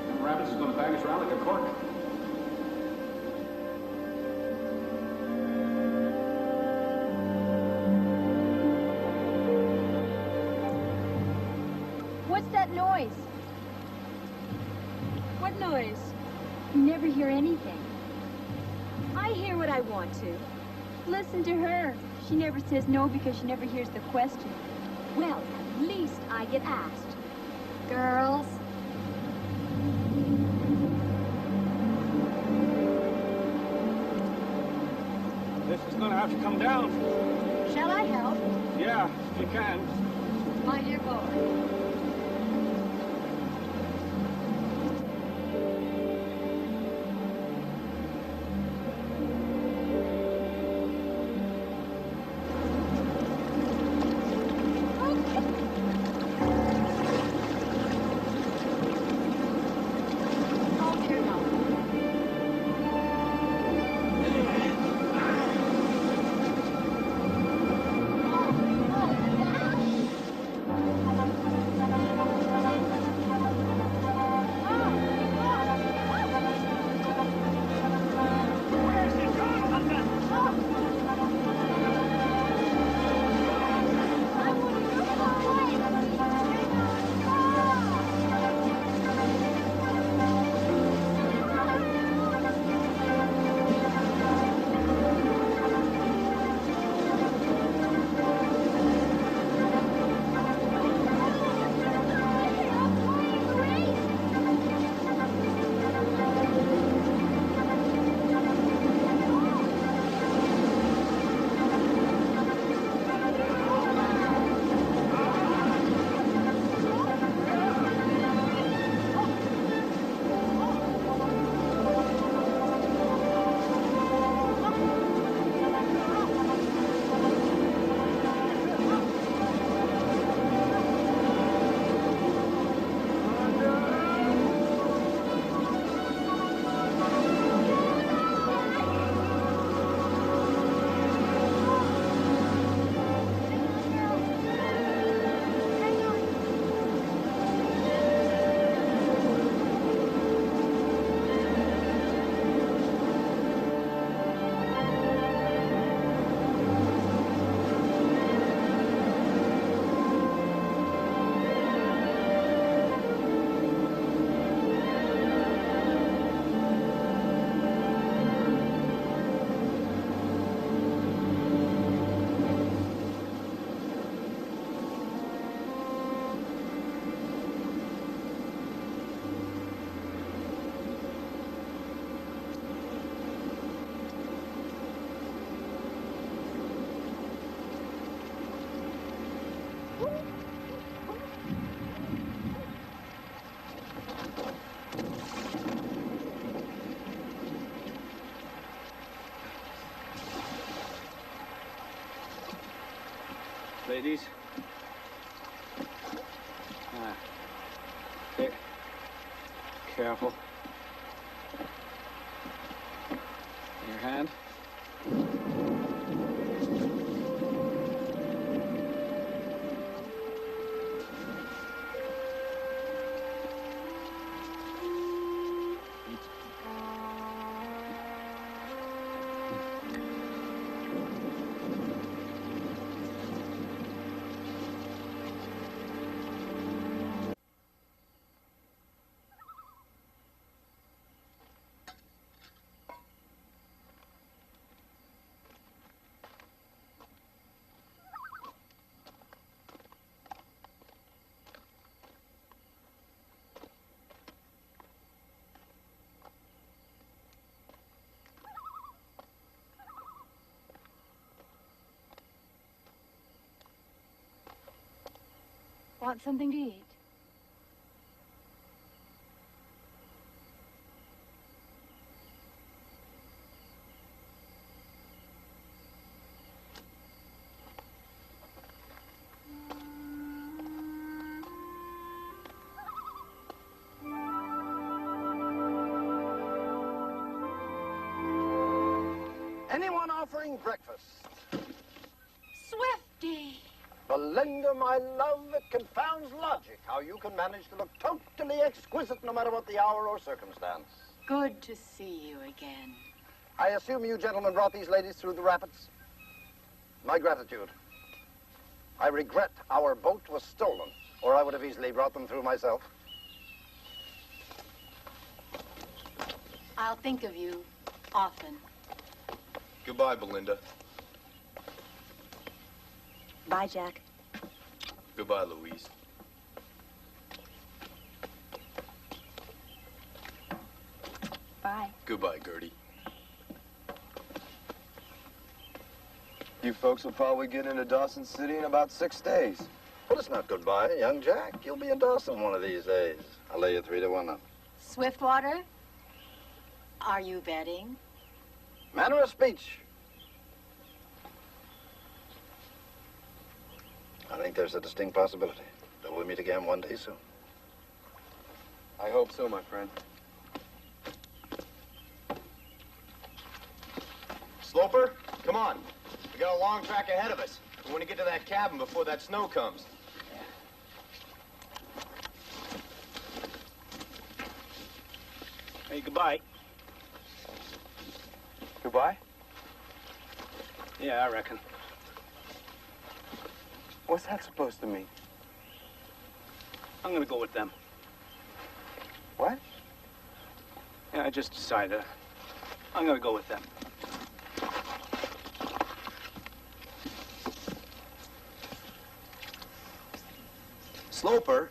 Them rapids is going to bang us around like a cork. What's that noise? What noise? You never hear anything. I hear what I want to. Listen to her. She never says no because she never hears the question. Well, at least I get asked. Girls, This is going to have to come down. shall I help? Yeah, you can. My dear boy. Oh, dear, no. Ladies. Careful. Your hand. Want something to eat? Anyone offering breakfast? Swifty! Belinda, my love, it confounds logic how you can manage to look totally exquisite no matter what the hour or circumstance. Good to see you again. I assume you gentlemen brought these ladies through the rapids? My gratitude. I regret our boat was stolen, or I would have easily brought them through myself. I'll think of you often. Goodbye, Belinda. Bye, Jack. Goodbye, Louise. Bye. Goodbye, Gertie. You folks will probably get into Dawson City in about 6 days. Well, it's not goodbye, young Jack. You'll be in Dawson one of these days. I'll lay you 3 to 1 up. Swiftwater? Are you betting? Manner of speech. I think there's a distinct possibility that we'll meet again one day soon. I hope so, my friend. Sloper, come on. We got a long track ahead of us. We want to get to that cabin before that snow comes. Hey, goodbye. Goodbye? Yeah, I reckon. What's that supposed to mean? I'm gonna go with them. What? Yeah, I just decided. I'm gonna go with them. Sloper?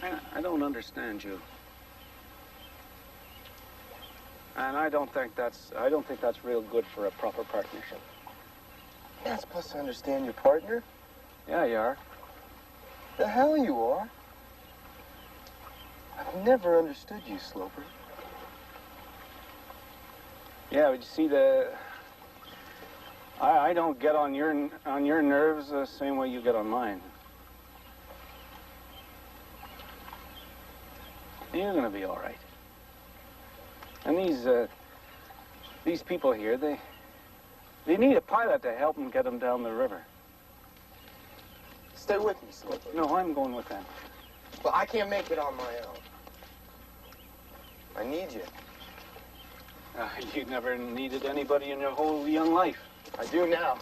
I don't understand you. And I don't think that's real good for a proper partnership. You're not supposed to understand your partner. Yeah, you are. The hell you are. I've never understood you, Sloper. Yeah, but you see, I don't get on your nerves the same way you get on mine. You're gonna be all right. And these people here, they need a pilot to help them get them down the river. Stay with me, Sloper. No, I'm going with them. Well, I can't make it on my own. I need you. You never needed anybody in your whole young life. I do now.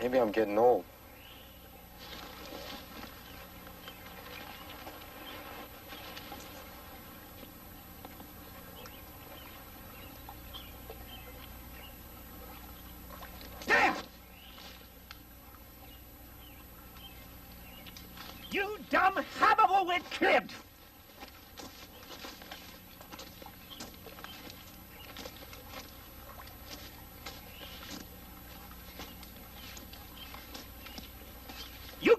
Maybe I'm getting old. Damn! You dumb habble-wit cribbed!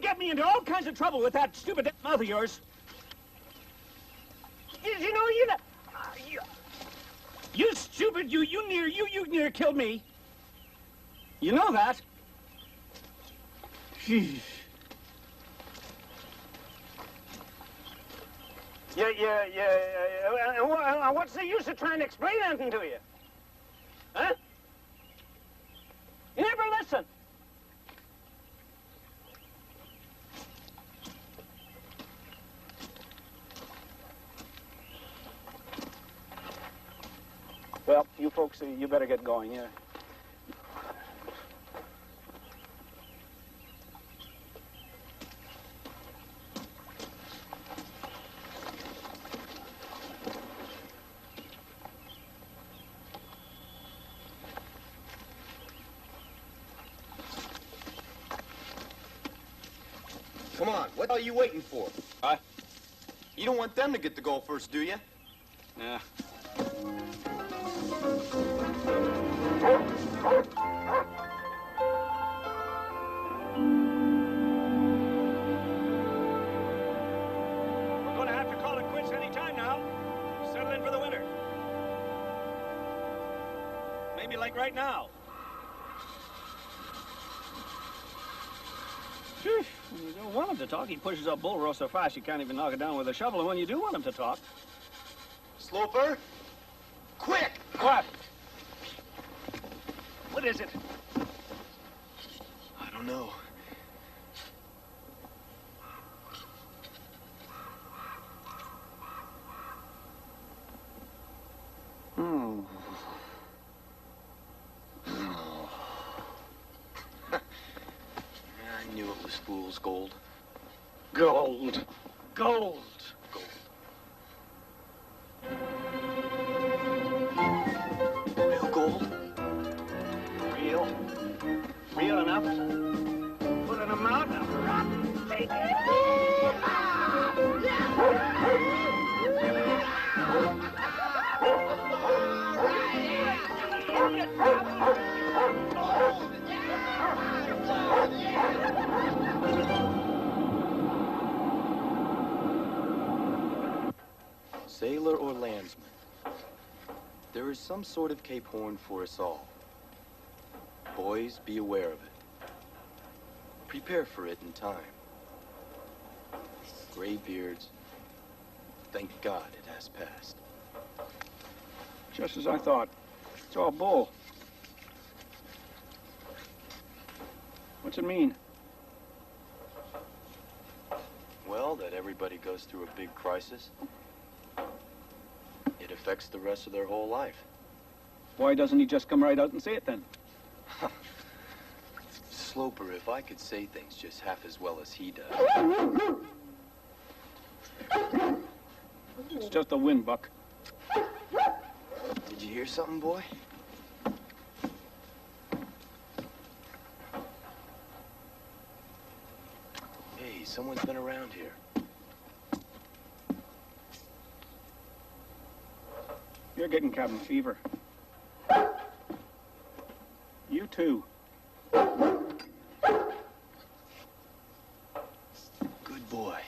get me into all kinds of trouble with that stupid mouth of yours. You know, you stupid, you near killed me. You know that. Jeez. Yeah. What's the use of trying to explain anything to you? Huh? You never listen. Well, you folks, you better get going, yeah. Come on, what are you waiting for? You don't want them to get the goal first, do you? Yeah. We're going to have to call it quits any time now. Settle in for the winter. Maybe like right now. When you don't want him to talk, he pushes up bull roast so fast you can't even knock it down with a shovel. And when you do want him to talk... Sloper, quick! What? What is it? I don't know. I knew it was fool's gold. Gold. Gold. Real gold? Real. Real enough. Put in a mouth and rock. Take it. Sailor or landsman, there is some sort of Cape Horn for us all. Boys, be aware of it. Prepare for it in time. Gray beards, thank God it has passed. Just as I thought. It's all bull. What's it mean? Well, that everybody goes through a big crisis. It affects the rest of their whole life. Why doesn't he just come right out and say it then? Sloper, if I could say things just half as well as he does. It's just the wind, Buck. Did you hear something, boy? Hey, someone's been around here. You're getting cabin fever. You too. Good boy.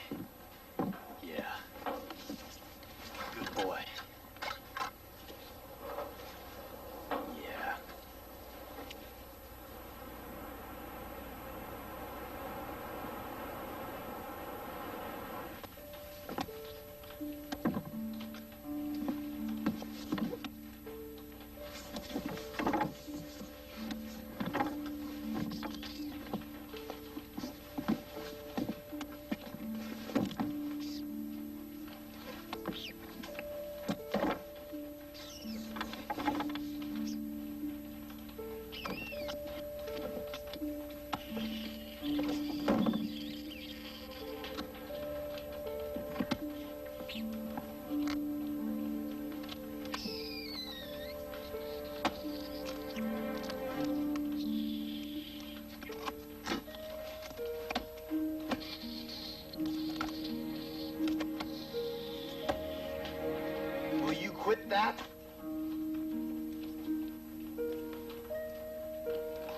Yeah. Good boy. Yeah. Quit that?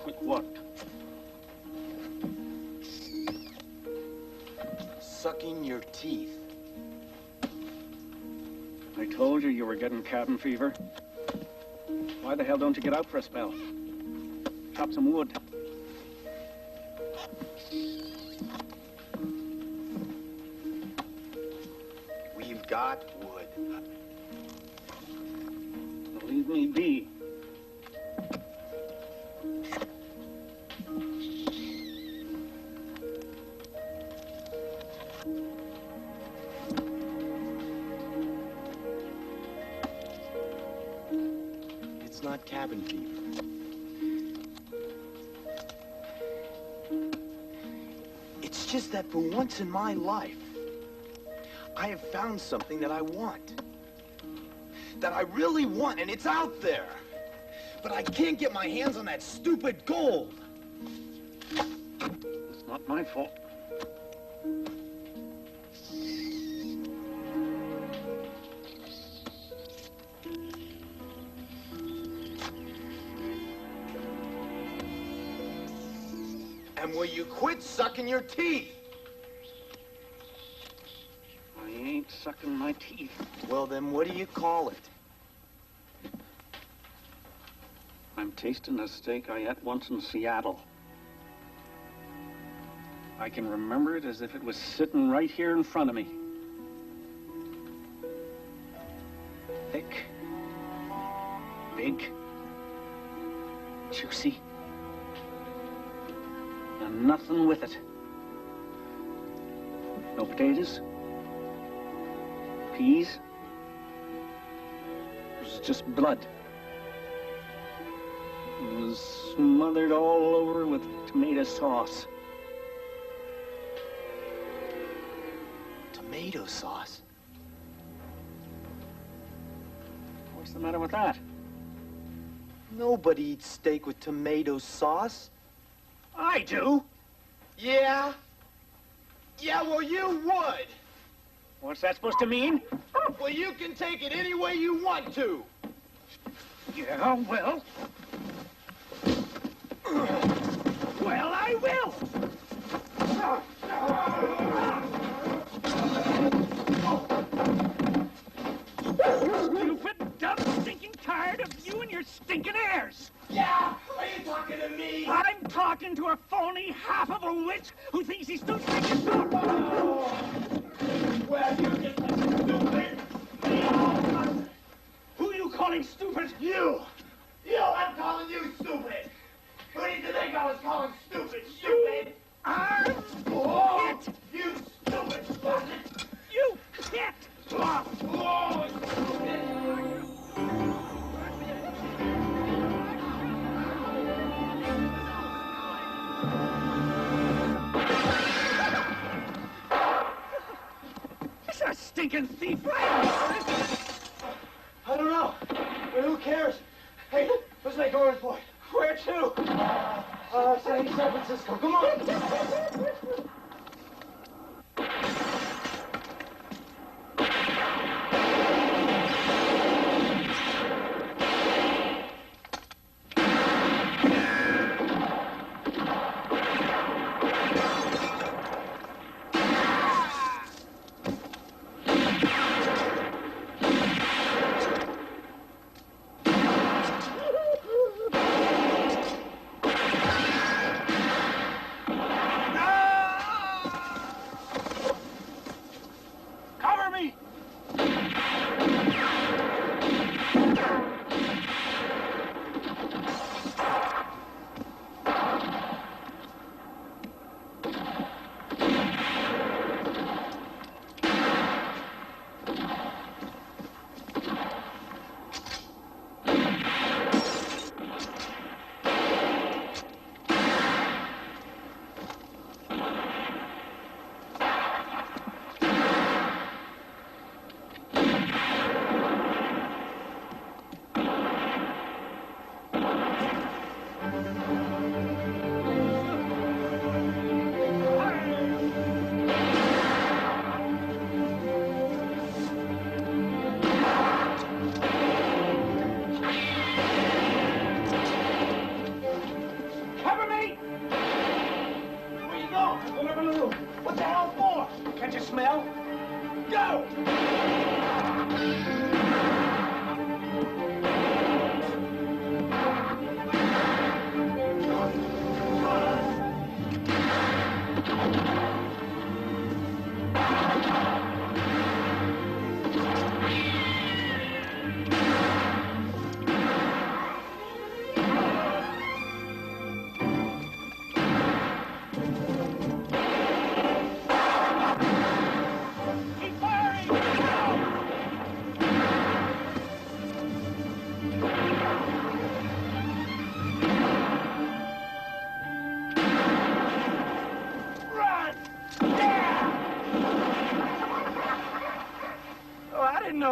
Quit what? sucking your teeth. I told you you were getting cabin fever. Why the hell don't you get out for a spell? Chop some wood. We've got wood. Leave me be. It's not cabin fever. It's just that for once in my life, I have found something that I want. That I really want, and it's out there. But I can't get my hands on that stupid gold. It's not my fault. And will you quit sucking your teeth? I ain't sucking my teeth. Well, then what do you call it? I'm tasting a steak I ate once in Seattle. I can remember it as if it was sitting right here in front of me. Thick, big, juicy, and nothing with it. No potatoes, peas. It was just blood. It was smothered all over with tomato sauce. Tomato sauce? What's the matter with that? Nobody eats steak with tomato sauce. I do. Yeah? Yeah, well, you would. What's that supposed to mean? Well, you can take it any way you want to. Yeah, well. Well, I will. Stupid, dumb, stinking tired of you and your stinking airs. Yeah? Are you talking to me? I'm talking to a phony half of a witch who thinks he's too stinking stupid. Well, you're just as stupid. Who are you calling stupid? You! You! I'm calling you stupid! Who do you think I was calling stupid? Stupid! I'm it! You stupid bastard! You kid! Oh, stupid! You're a stinking thief, right? I don't know, but who cares? Hey, let's make a run for it. Where to? San Francisco. Come on. No! smell? Go!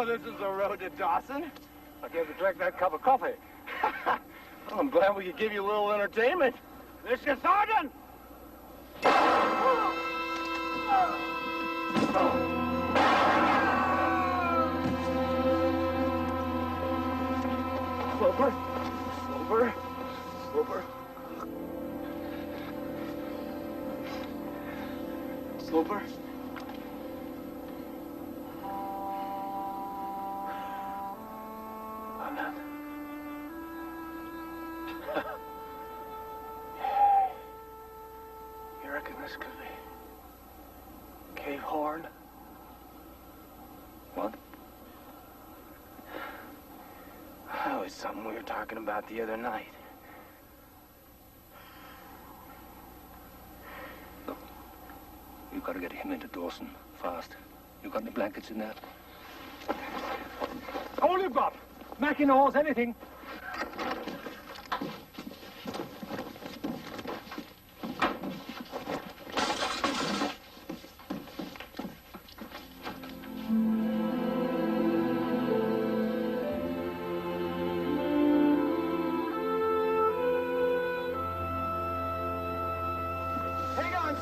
This is the road to Dawson. I came to drink that cup of coffee. Well, I'm glad we could give you a little entertainment. Mr. Sergeant! Sloper. Sloper. Sloper. Sloper. You reckon this could be Cave Horn? What? Oh, it's something we were talking about the other night. Look, you've got to get him into Dawson fast. You got any blankets in there? All you've got. Mackinaws, anything.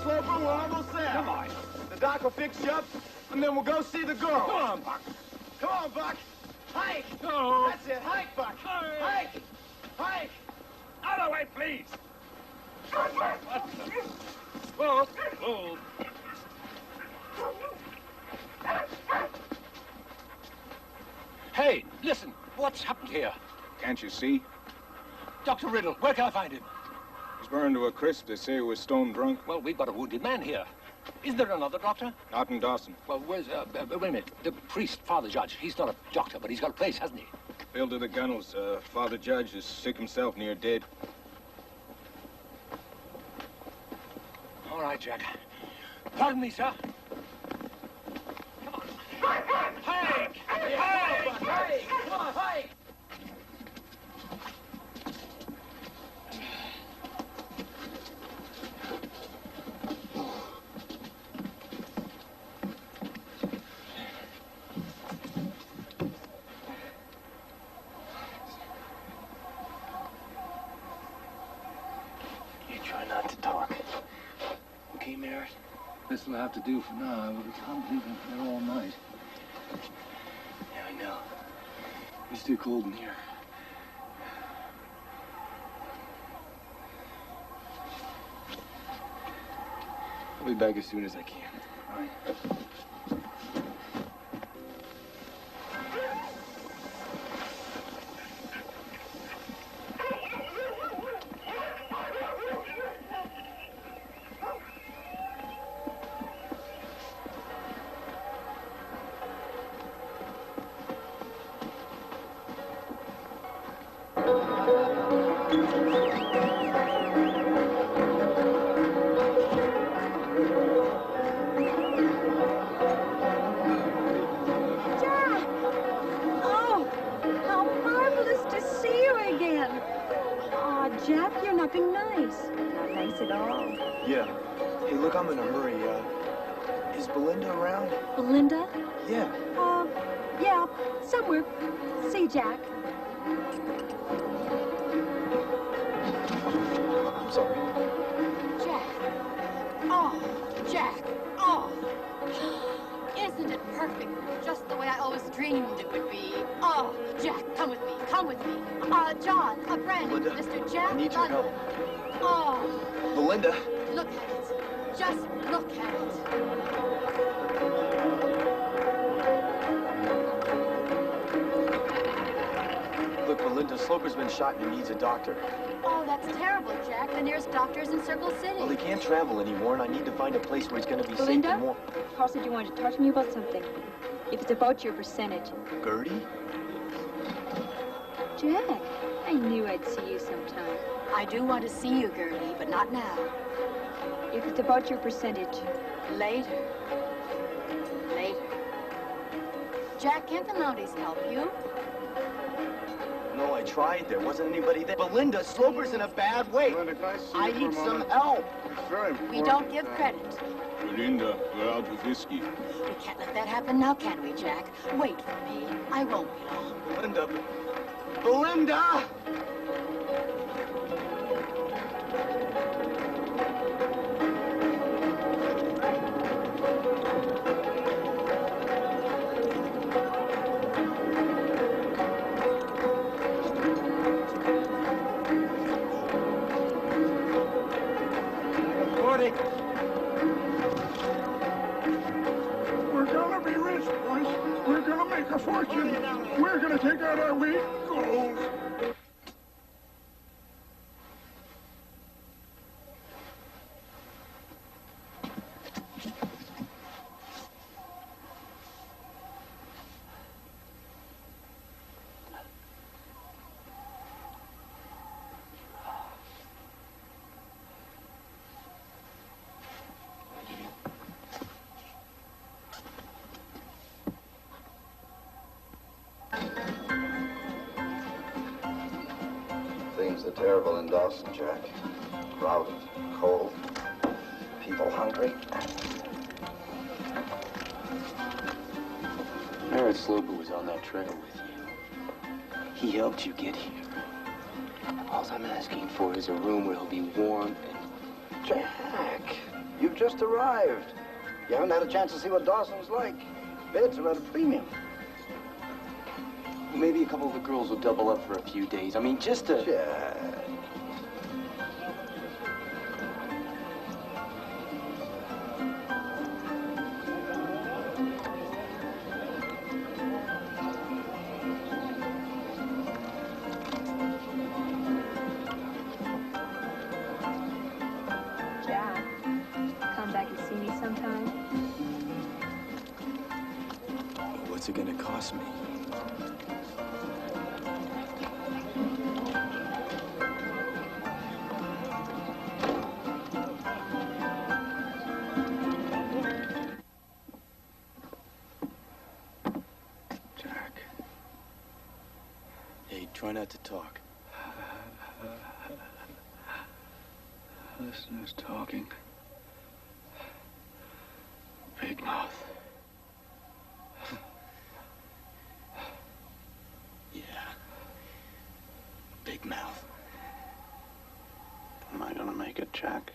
Sloper, we're almost there. Come on. The doc will fix you up, and then we'll go see the girl. Come on, Buck. Come on, Buck. Hike. No. That's it. Hike, Buck. Hike. Hike. Out of the way, please. Whoa. Whoa. Hey, listen. What's happened here? Can't you see? Dr. Riddle, where can I find him? He's burned to a crisp. They say he was stone drunk. Well, we've got a wounded man here. Isn't there another doctor? Not in Dawson. Well, where's, wait a minute. The priest, Father Judge, he's not a doctor, but he's got a place, hasn't he? Bill to the gunnels. Father Judge is sick himself, near dead. All right, Jack. Pardon me, sir. Come on. Hike! Hike! Hike! Come on, hike! This will have to do for now, but we can't leave him here all night. Yeah, I know. It's too cold in here. I'll be back as soon as I can. Right. Yeah. Hey, look, I'm in a hurry. Is Belinda around? Belinda? Yeah. Yeah, somewhere. See Jack. I'm sorry. Jack. Oh, Jack. Oh. Isn't it perfect? Just the way I always dreamed it would be. Oh, Jack, come with me. Come with me. John, a friend. Belinda, Mr. Jack. I need your help. Oh. Belinda. Look at it. Just look at it. Look, Belinda, Sloper's been shot and he needs a doctor. Oh, that's terrible, Jack. The nearest doctor's in Circle City. Well, he can't travel anymore, and I need to find a place where he's going to be Belinda? safe and more. Carl said you wanted to talk to me about something. If it's about your percentage. Gertie? Jack, I knew I'd see you sometime. I do want to see you, Gertie, but not now. If it's about your percentage. Later. Later. Jack, can't the Mounties help you? No, I tried. There wasn't anybody there. Belinda, Sloper's in a bad way. Belinda, can I see I you for need a some moment? help. It's very important. We don't give credit. Belinda, we're out of whiskey. We can't let that happen now, can we, Jack? Wait for me. I won't be long. Belinda. Belinda! We're gonna be rich, boys. We're gonna make a fortune. We're gonna take out our wheat gold. Things are terrible in Dawson, Jack. Crowded, cold, people hungry. Merritt Sloper was on that trail with you. He helped you get here. All I'm asking for is a room where he'll be warm and... Jack, you've just arrived. You haven't had a chance to see what Dawson's like. Beds are at a premium. Maybe a couple of the girls will double up for a few days. I mean, just to... Jack. Jack, come back and see me sometime. What's it going to cost me? Jack. Hey, try not to talk. Listeners talking. Big mouth. Yeah. Big mouth. Am I gonna make it, Jack?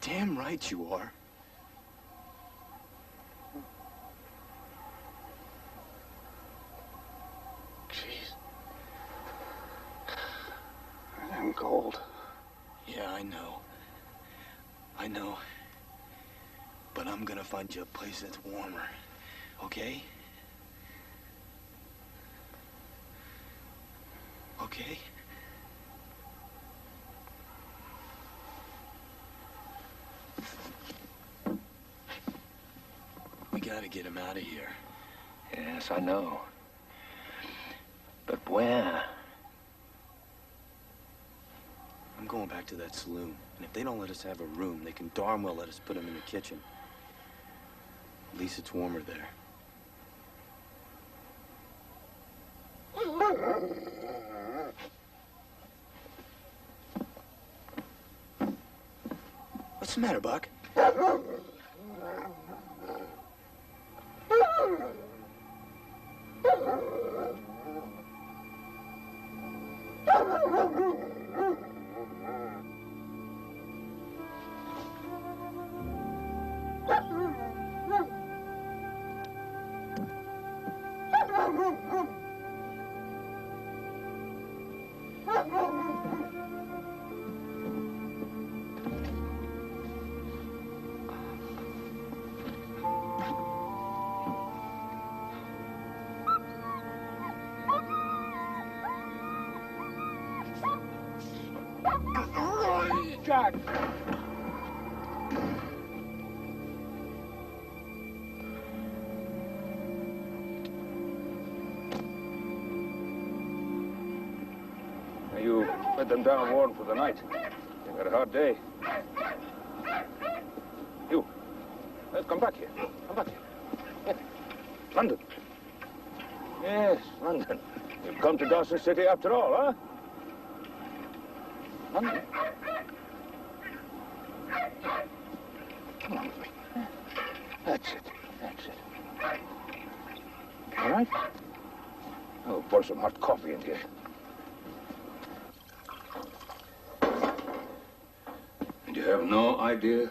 Damn right you are. Jeez. I'm cold. Yeah, I know. I know. But I'm gonna find you a place that's warmer. Okay? Okay? We gotta get him out of here. Yes, I know. But where? I'm going back to that saloon. And if they don't let us have a room, they can darn well let us put him in the kitchen. At least it's warmer there. What's the matter, Buck? Jack! You let them down warm for the night. They've had a hard day. You, come back here. Come back here. Yeah. London. Yes, London. You've come to Dawson City after all, huh? London. Come on with me. That's it. That's it. All right? Oh, pour some hot coffee in here. And you have no idea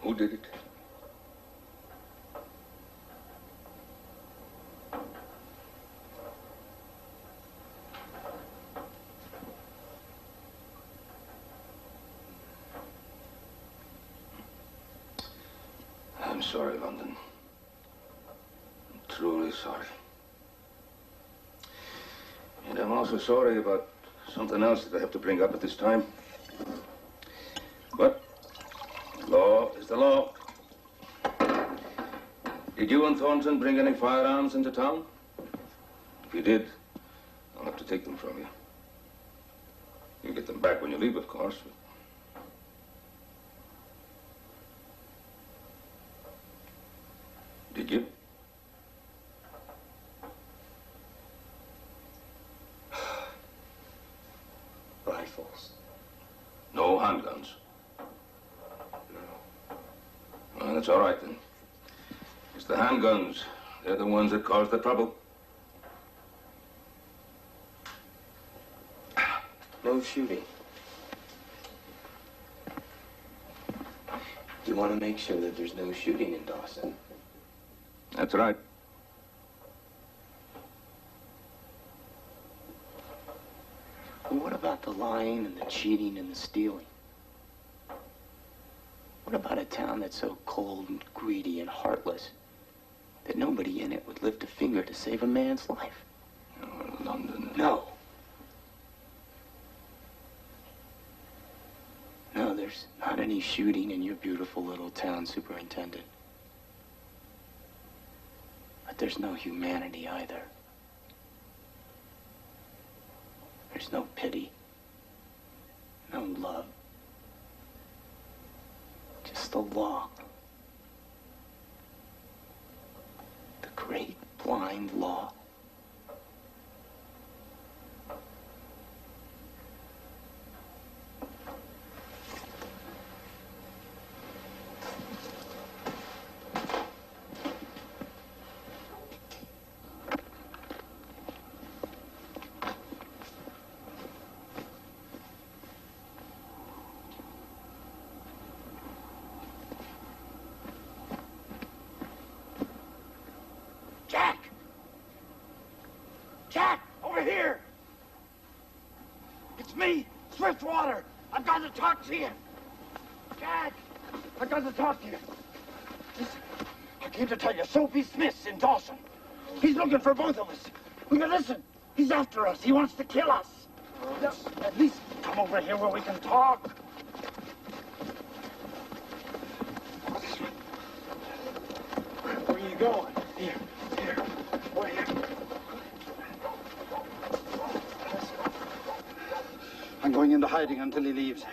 who did it? I'm sorry, London. I'm truly sorry. And I'm also sorry about something else that I have to bring up at this time. But law is the law. Did you and Thornton bring any firearms into town? If you did, I'll have to take them from you. You get them back when you leave, of course. Did you? Rifles. No handguns? Well, that's all right, then. It's the handguns. They're the ones that cause the trouble. No shooting. You want to make sure that there's no shooting in Dawson. That's right. Well, what about the lying and the cheating and the stealing? What about a town that's so cold and greedy and heartless that nobody in it would lift a finger to save a man's life? Oh, London. No. No, there's not any shooting in your beautiful little town, Superintendent. But there's no humanity either. There's no pity. No love. Just the law. The great blind law. Jack, over here! It's me, Swiftwater. I've got to talk to you. Jack, I've got to talk to you. Listen, I came to tell you, Soapy Smith's in Dawson. He's looking for both of us. Will you listen? He's after us. He wants to kill us. Now, at least come over here where we can talk. Where are you going? Here. Over here. I'm going into hiding until he leaves.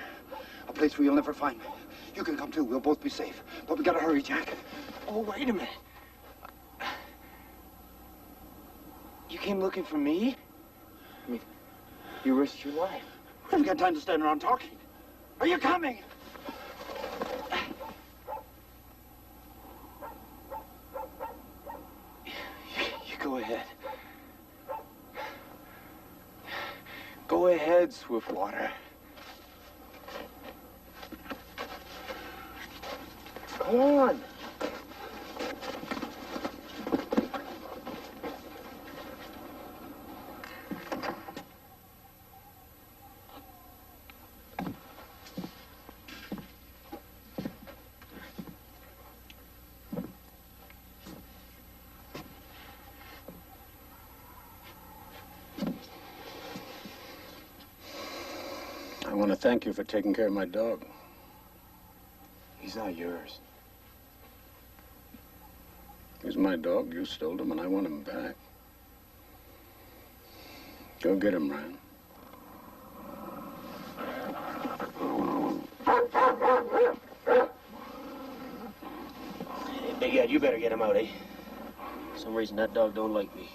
A place where you'll never find me. You can come too. We'll both be safe. But we gotta hurry, Jack. Oh, wait a minute. You came looking for me? I mean, you risked your life. We haven't got time to stand around talking. Are you coming? You go ahead. Go ahead, Swiftwater. Come on. I want to thank you for taking care of my dog. He's not yours. He's my dog. You stole him, and I want him back. Go get him, Ryan. Hey, Big Ed, you better get him out, eh? For some reason, that dog don't like me.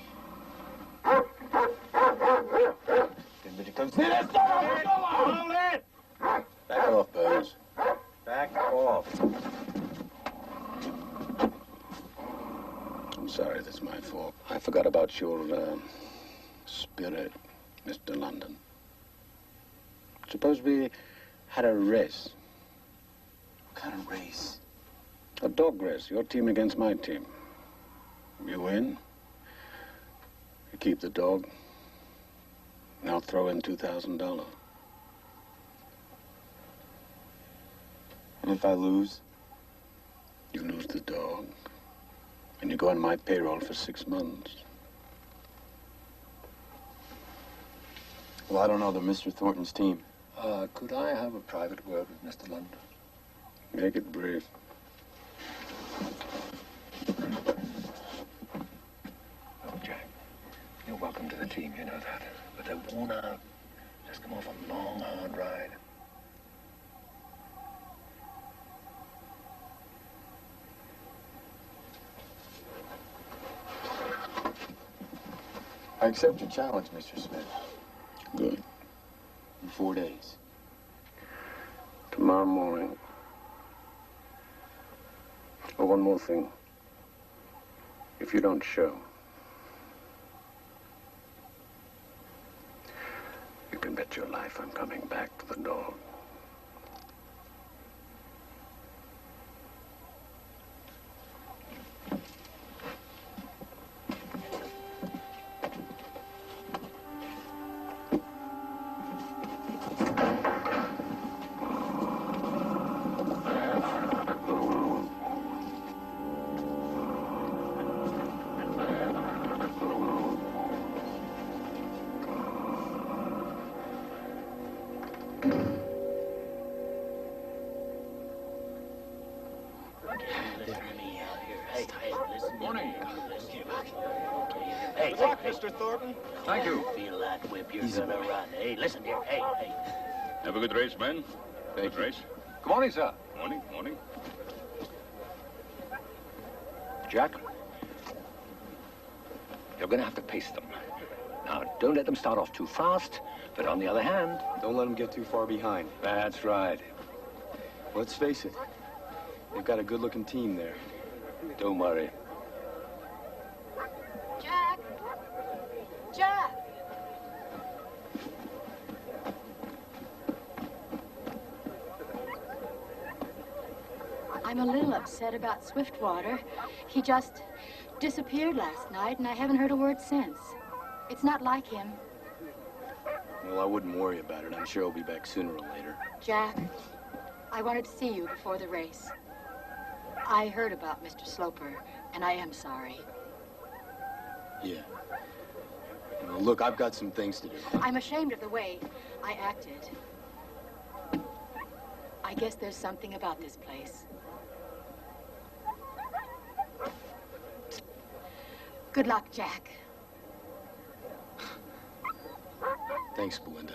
It comes to this hold it! Back off, Buzz. Back off. I'm sorry, that's my fault. I forgot about your, spirit, Mr. London. Suppose we had a race. What kind of race? A dog race. Your team against my team. You win. You keep the dog. And I'll throw in $2,000. And if I lose? You lose the dog. And you go on my payroll for 6 months. Well, I don't know. They're Mr. Thornton's team. Could I have a private word with Mr. London? Make it brief. Oh, Jack, you're welcome to the team, you know that. But they're worn out. Just come off a long, hard ride. I accept your challenge, Mr. Smith. Good. In 4 days. Tomorrow morning. Oh, one more thing. If you don't show, you can bet your life I'm coming back to the dog. Mr. Thornton. Thank you. Feel that whip, you're gonna run. Hey, listen here. Hey. Have a good race, men. Good race. Good morning, sir. Morning, morning. Jack, you're going to have to pace them. Now, don't let them start off too fast, but on the other hand... Don't let them get too far behind. That's right. Let's face it. They've got a good-looking team there. Don't worry. Jack! Jack! I'm a little upset about Swiftwater. He just disappeared last night, and I haven't heard a word since. It's not like him. Well, I wouldn't worry about it. I'm sure he'll be back sooner or later. Jack, I wanted to see you before the race. I heard about Mr. Sloper, and I am sorry. Yeah. Well, look, I've got some things to do. I'm ashamed of the way I acted. I guess there's something about this place. Good luck, Jack. Thanks, Belinda.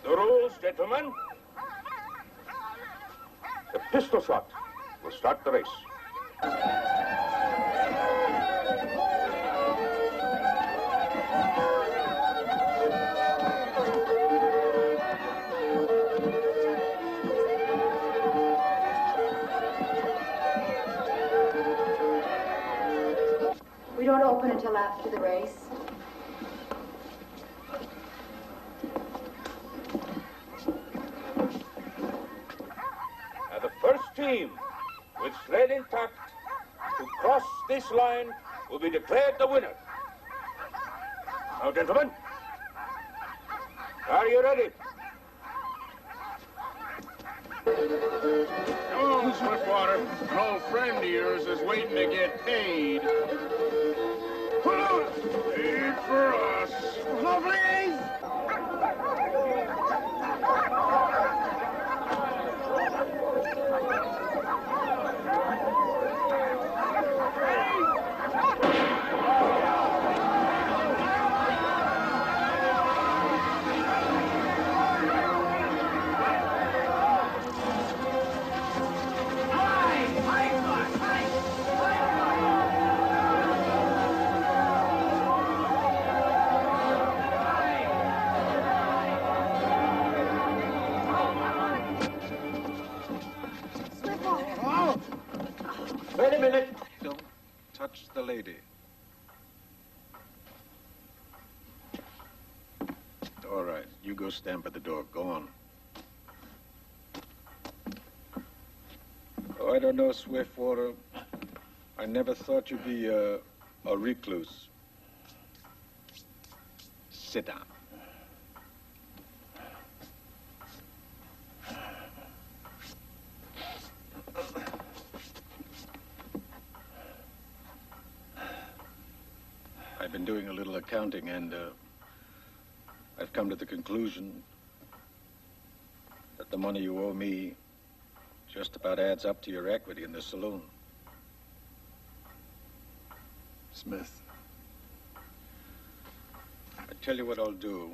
The rules, gentlemen. The pistol shot will start the race. We don't open until after the race. Now, the first team with sled intact to cross this line will be declared the winner. Now, gentlemen, are you ready? Come on, Swiftwater. An old friend of yours is waiting to get paid. Paid for us. No, please! Wait a minute. Don't touch the lady. All right, you go stand by the door. Go on. Oh, I don't know, Swiftwater. I never thought you'd be a recluse. Sit down. I've been doing a little accounting, and I've come to the conclusion that the money you owe me just about adds up to your equity in the saloon. Smith, I tell you what I'll do.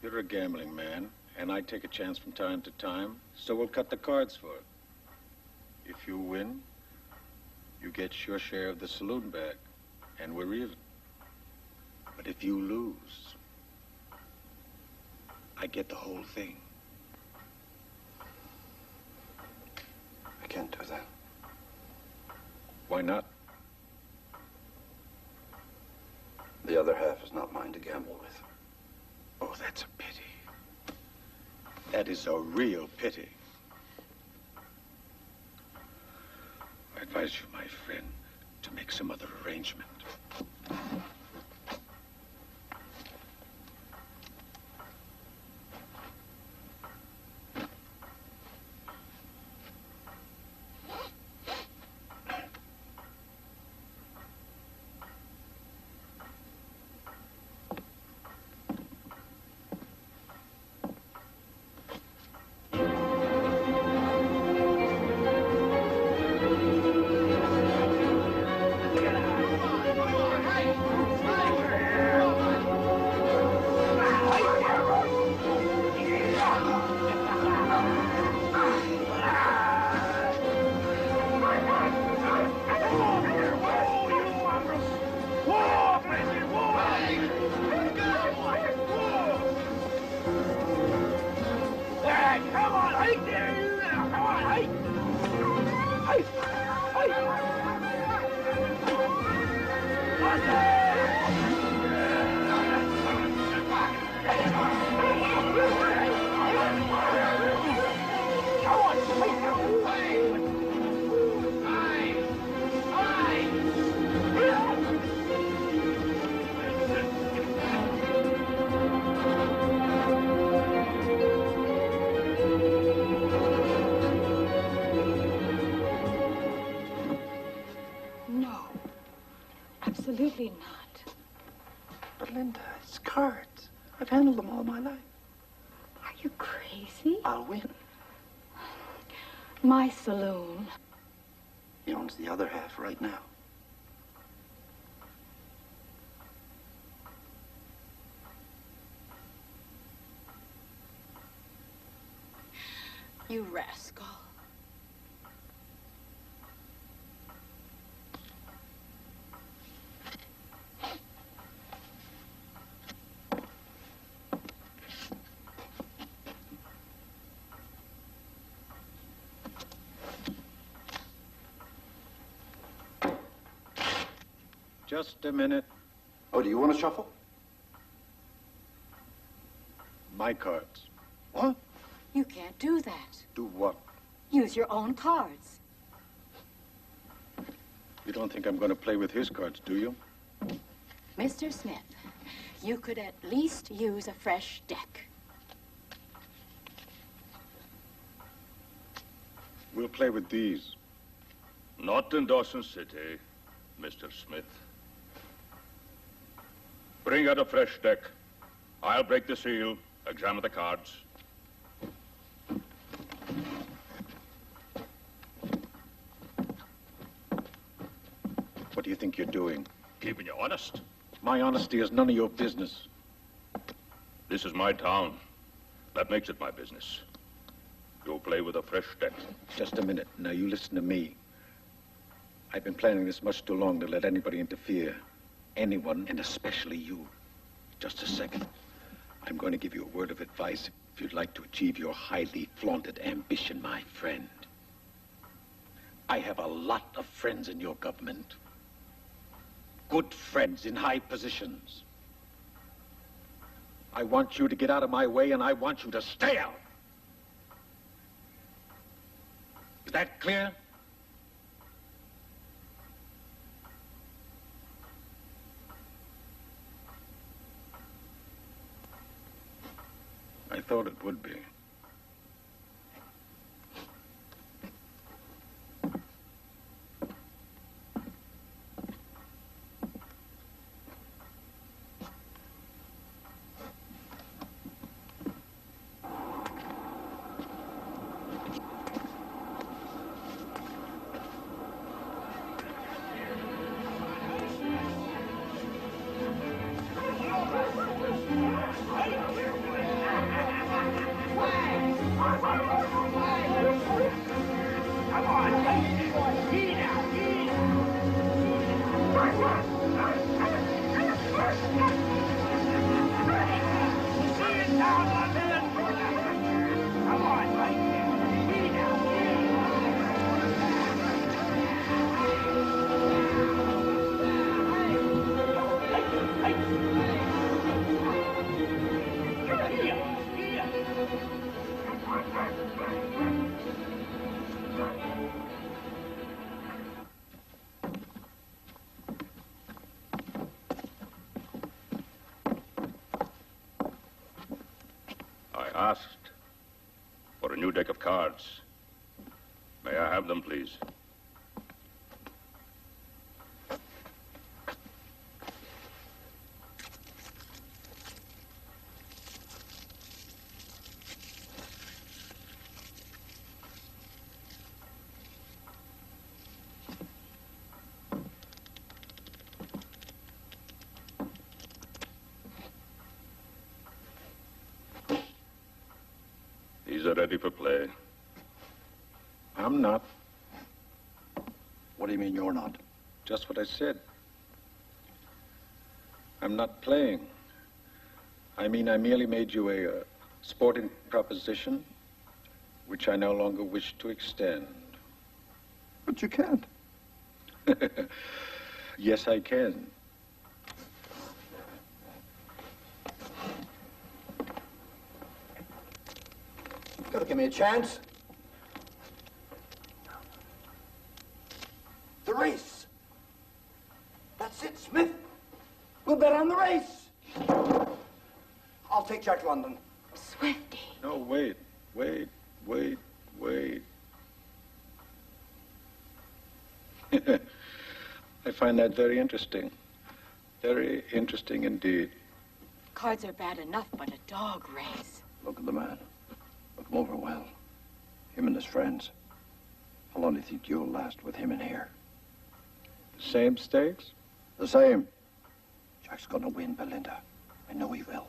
You're a gambling man, and I take a chance from time to time, so we'll cut the cards for it. If you win, you get your share of the saloon back, and we're even. But if you lose, I get the whole thing. I can't do that. Why not? The other half is not mine to gamble with. Oh, that's a pity. That is a real pity. I advise you, my friend, to make some other arrangement. Absolutely not. But Linda, it's cards. I've handled them all my life. Are you crazy? I'll win. My saloon. He owns the other half right now. You rascal. Just a minute. Oh, do you want to shuffle? My cards. What? You can't do that. Do what? Use your own cards. You don't think I'm going to play with his cards, do you? Mr. Smith, you could at least use a fresh deck. We'll play with these. Not in Dawson City, Mr. Smith. Bring out a fresh deck. I'll break the seal, examine the cards. What do you think you're doing? Keeping you honest. My honesty is none of your business. This is my town. That makes it my business. You'll play with a fresh deck. Just a minute. Now, you listen to me. I've been planning this much too long to let anybody interfere. Anyone, and especially you. Just a second. I'm going to give you a word of advice if you'd like to achieve your highly flaunted ambition, my friend. I have a lot of friends in your government. Good friends in high positions. I want you to get out of my way, and I want you to stay out. Is that clear? I thought it would be. I asked for a new deck of cards. May I have them, please? These are ready for play. I'm not. What do you mean you're not? Just what I said. I'm not playing. I mean, I merely made you a sporting proposition, which I no longer wish to extend. But you can't. Yes, I can. You've got to give me a chance. The race. That's it, Smith. We'll bet on the race. I'll take Jack London. Swifty. No, wait. I find that very interesting. Very interesting indeed. Cards are bad enough, but a dog race. Look at the man. Look him over well. Him and his friends. How long do you think you'll last with him in here? Same stakes? The same. Jack's gonna win, Belinda. I know he will.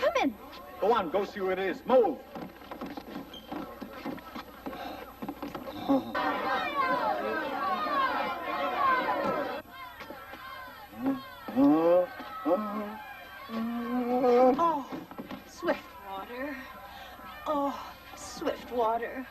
coming. Go on, go see who it is. Move. Oh, Swiftwater. Oh, Swiftwater.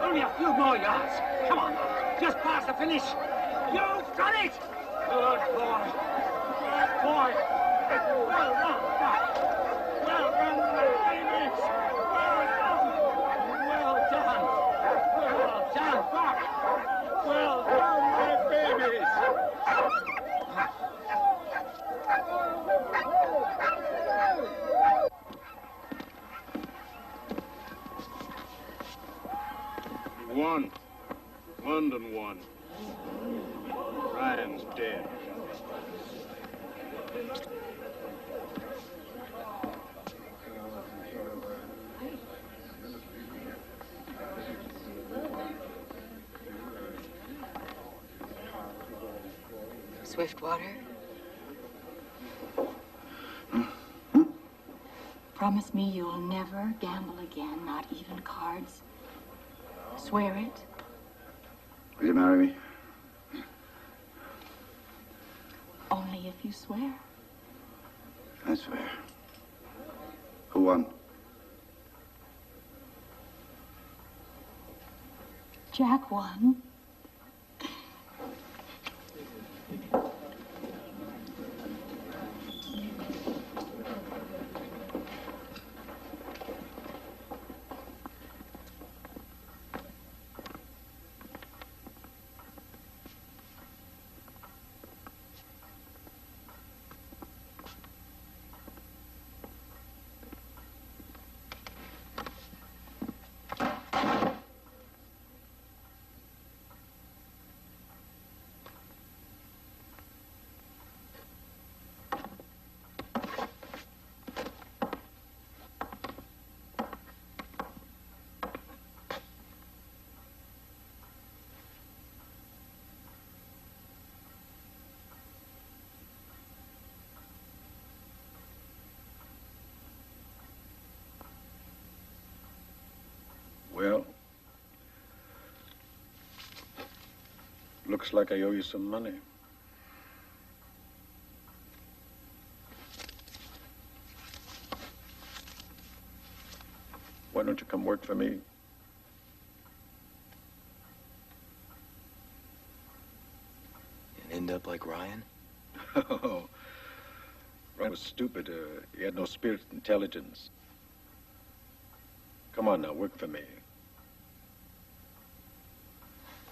Only a few more yards. Come on now. Just past the finish. You've done it! Good boy. Good boy. Well done, Buck. Well done, my babies. Well done. Well done, Buck. Well done, my babies. Won. London won. Ryan's dead. Swiftwater. Promise me you'll never gamble again, not even cards. Swear it. Will you marry me? Only if you swear. I swear. Who won? Jack won. Well, looks like I owe you some money. Why don't you come work for me? And end up like Ryan? Oh, Ryan was stupid. He had no spirit intelligence. Come on now, work for me.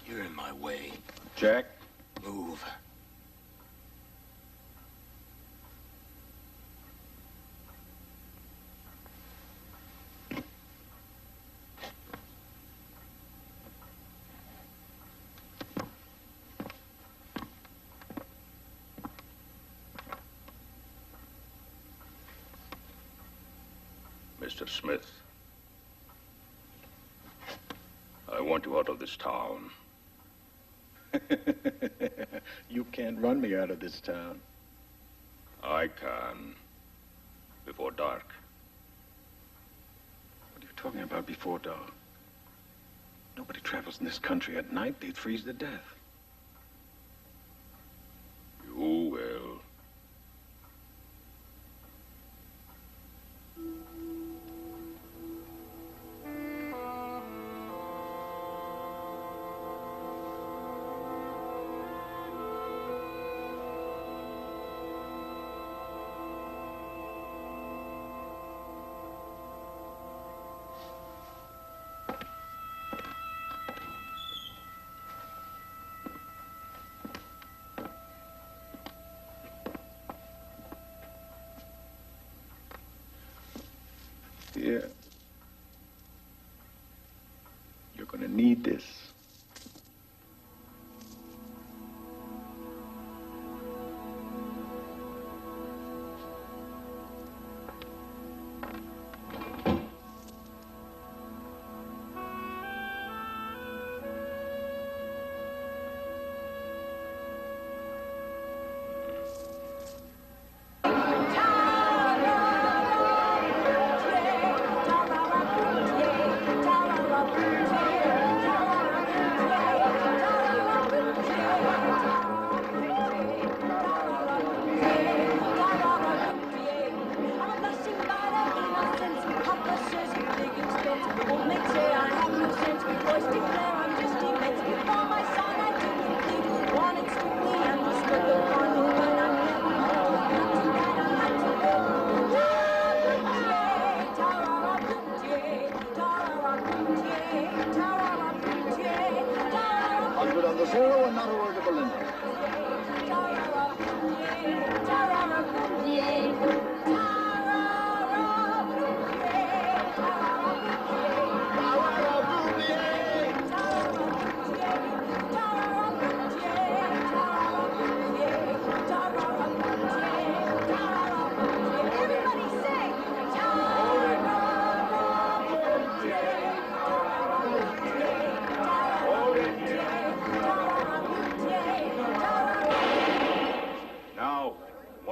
You're in my way. Jack? Move. Mr. Smith, I want you out of this town. You can't run me out of this town. I can. Before dark. What are you talking about before dark? Nobody travels in this country at night. They'd freeze to death. You will. Here. You're gonna need this.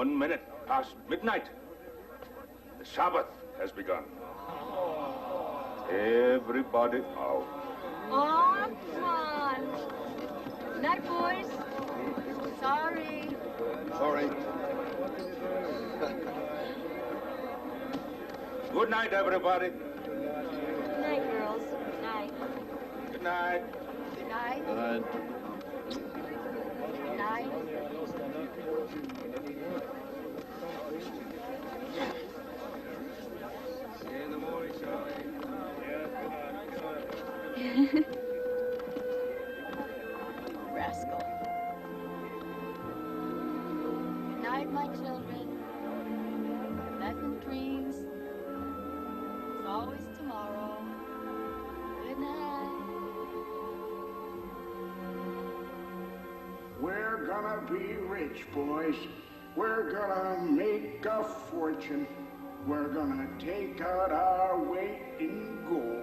1 minute past midnight. The Sabbath has begun. Everybody out. Oh, come on. Night, boys. Sorry. Sorry. Good night, everybody. Good night, girls. Good night. Good night. Good night. Good night. Good night. See you in the morning, Charlie. Rascal. Good night, my children. Pleasant dreams. It's always tomorrow. Good night. We're gonna be rich, boys. We're gonna make a fortune. We're gonna take out our weight in gold.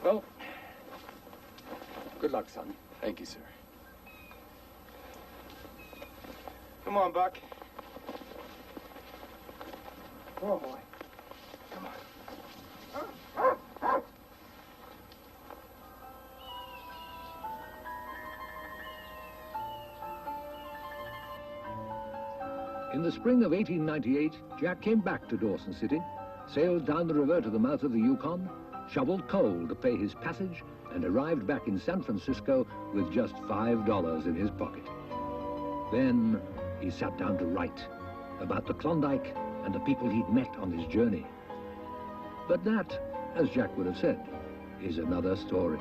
Well, good luck, son. Thank you, sir. Come on, Buck. Oh, boy. In the spring of 1898, Jack came back to Dawson City, sailed down the river to the mouth of the Yukon, shoveled coal to pay his passage, and arrived back in San Francisco with just $5 in his pocket. Then he sat down to write about the Klondike and the people he'd met on his journey. But that, as Jack would have said, is another story.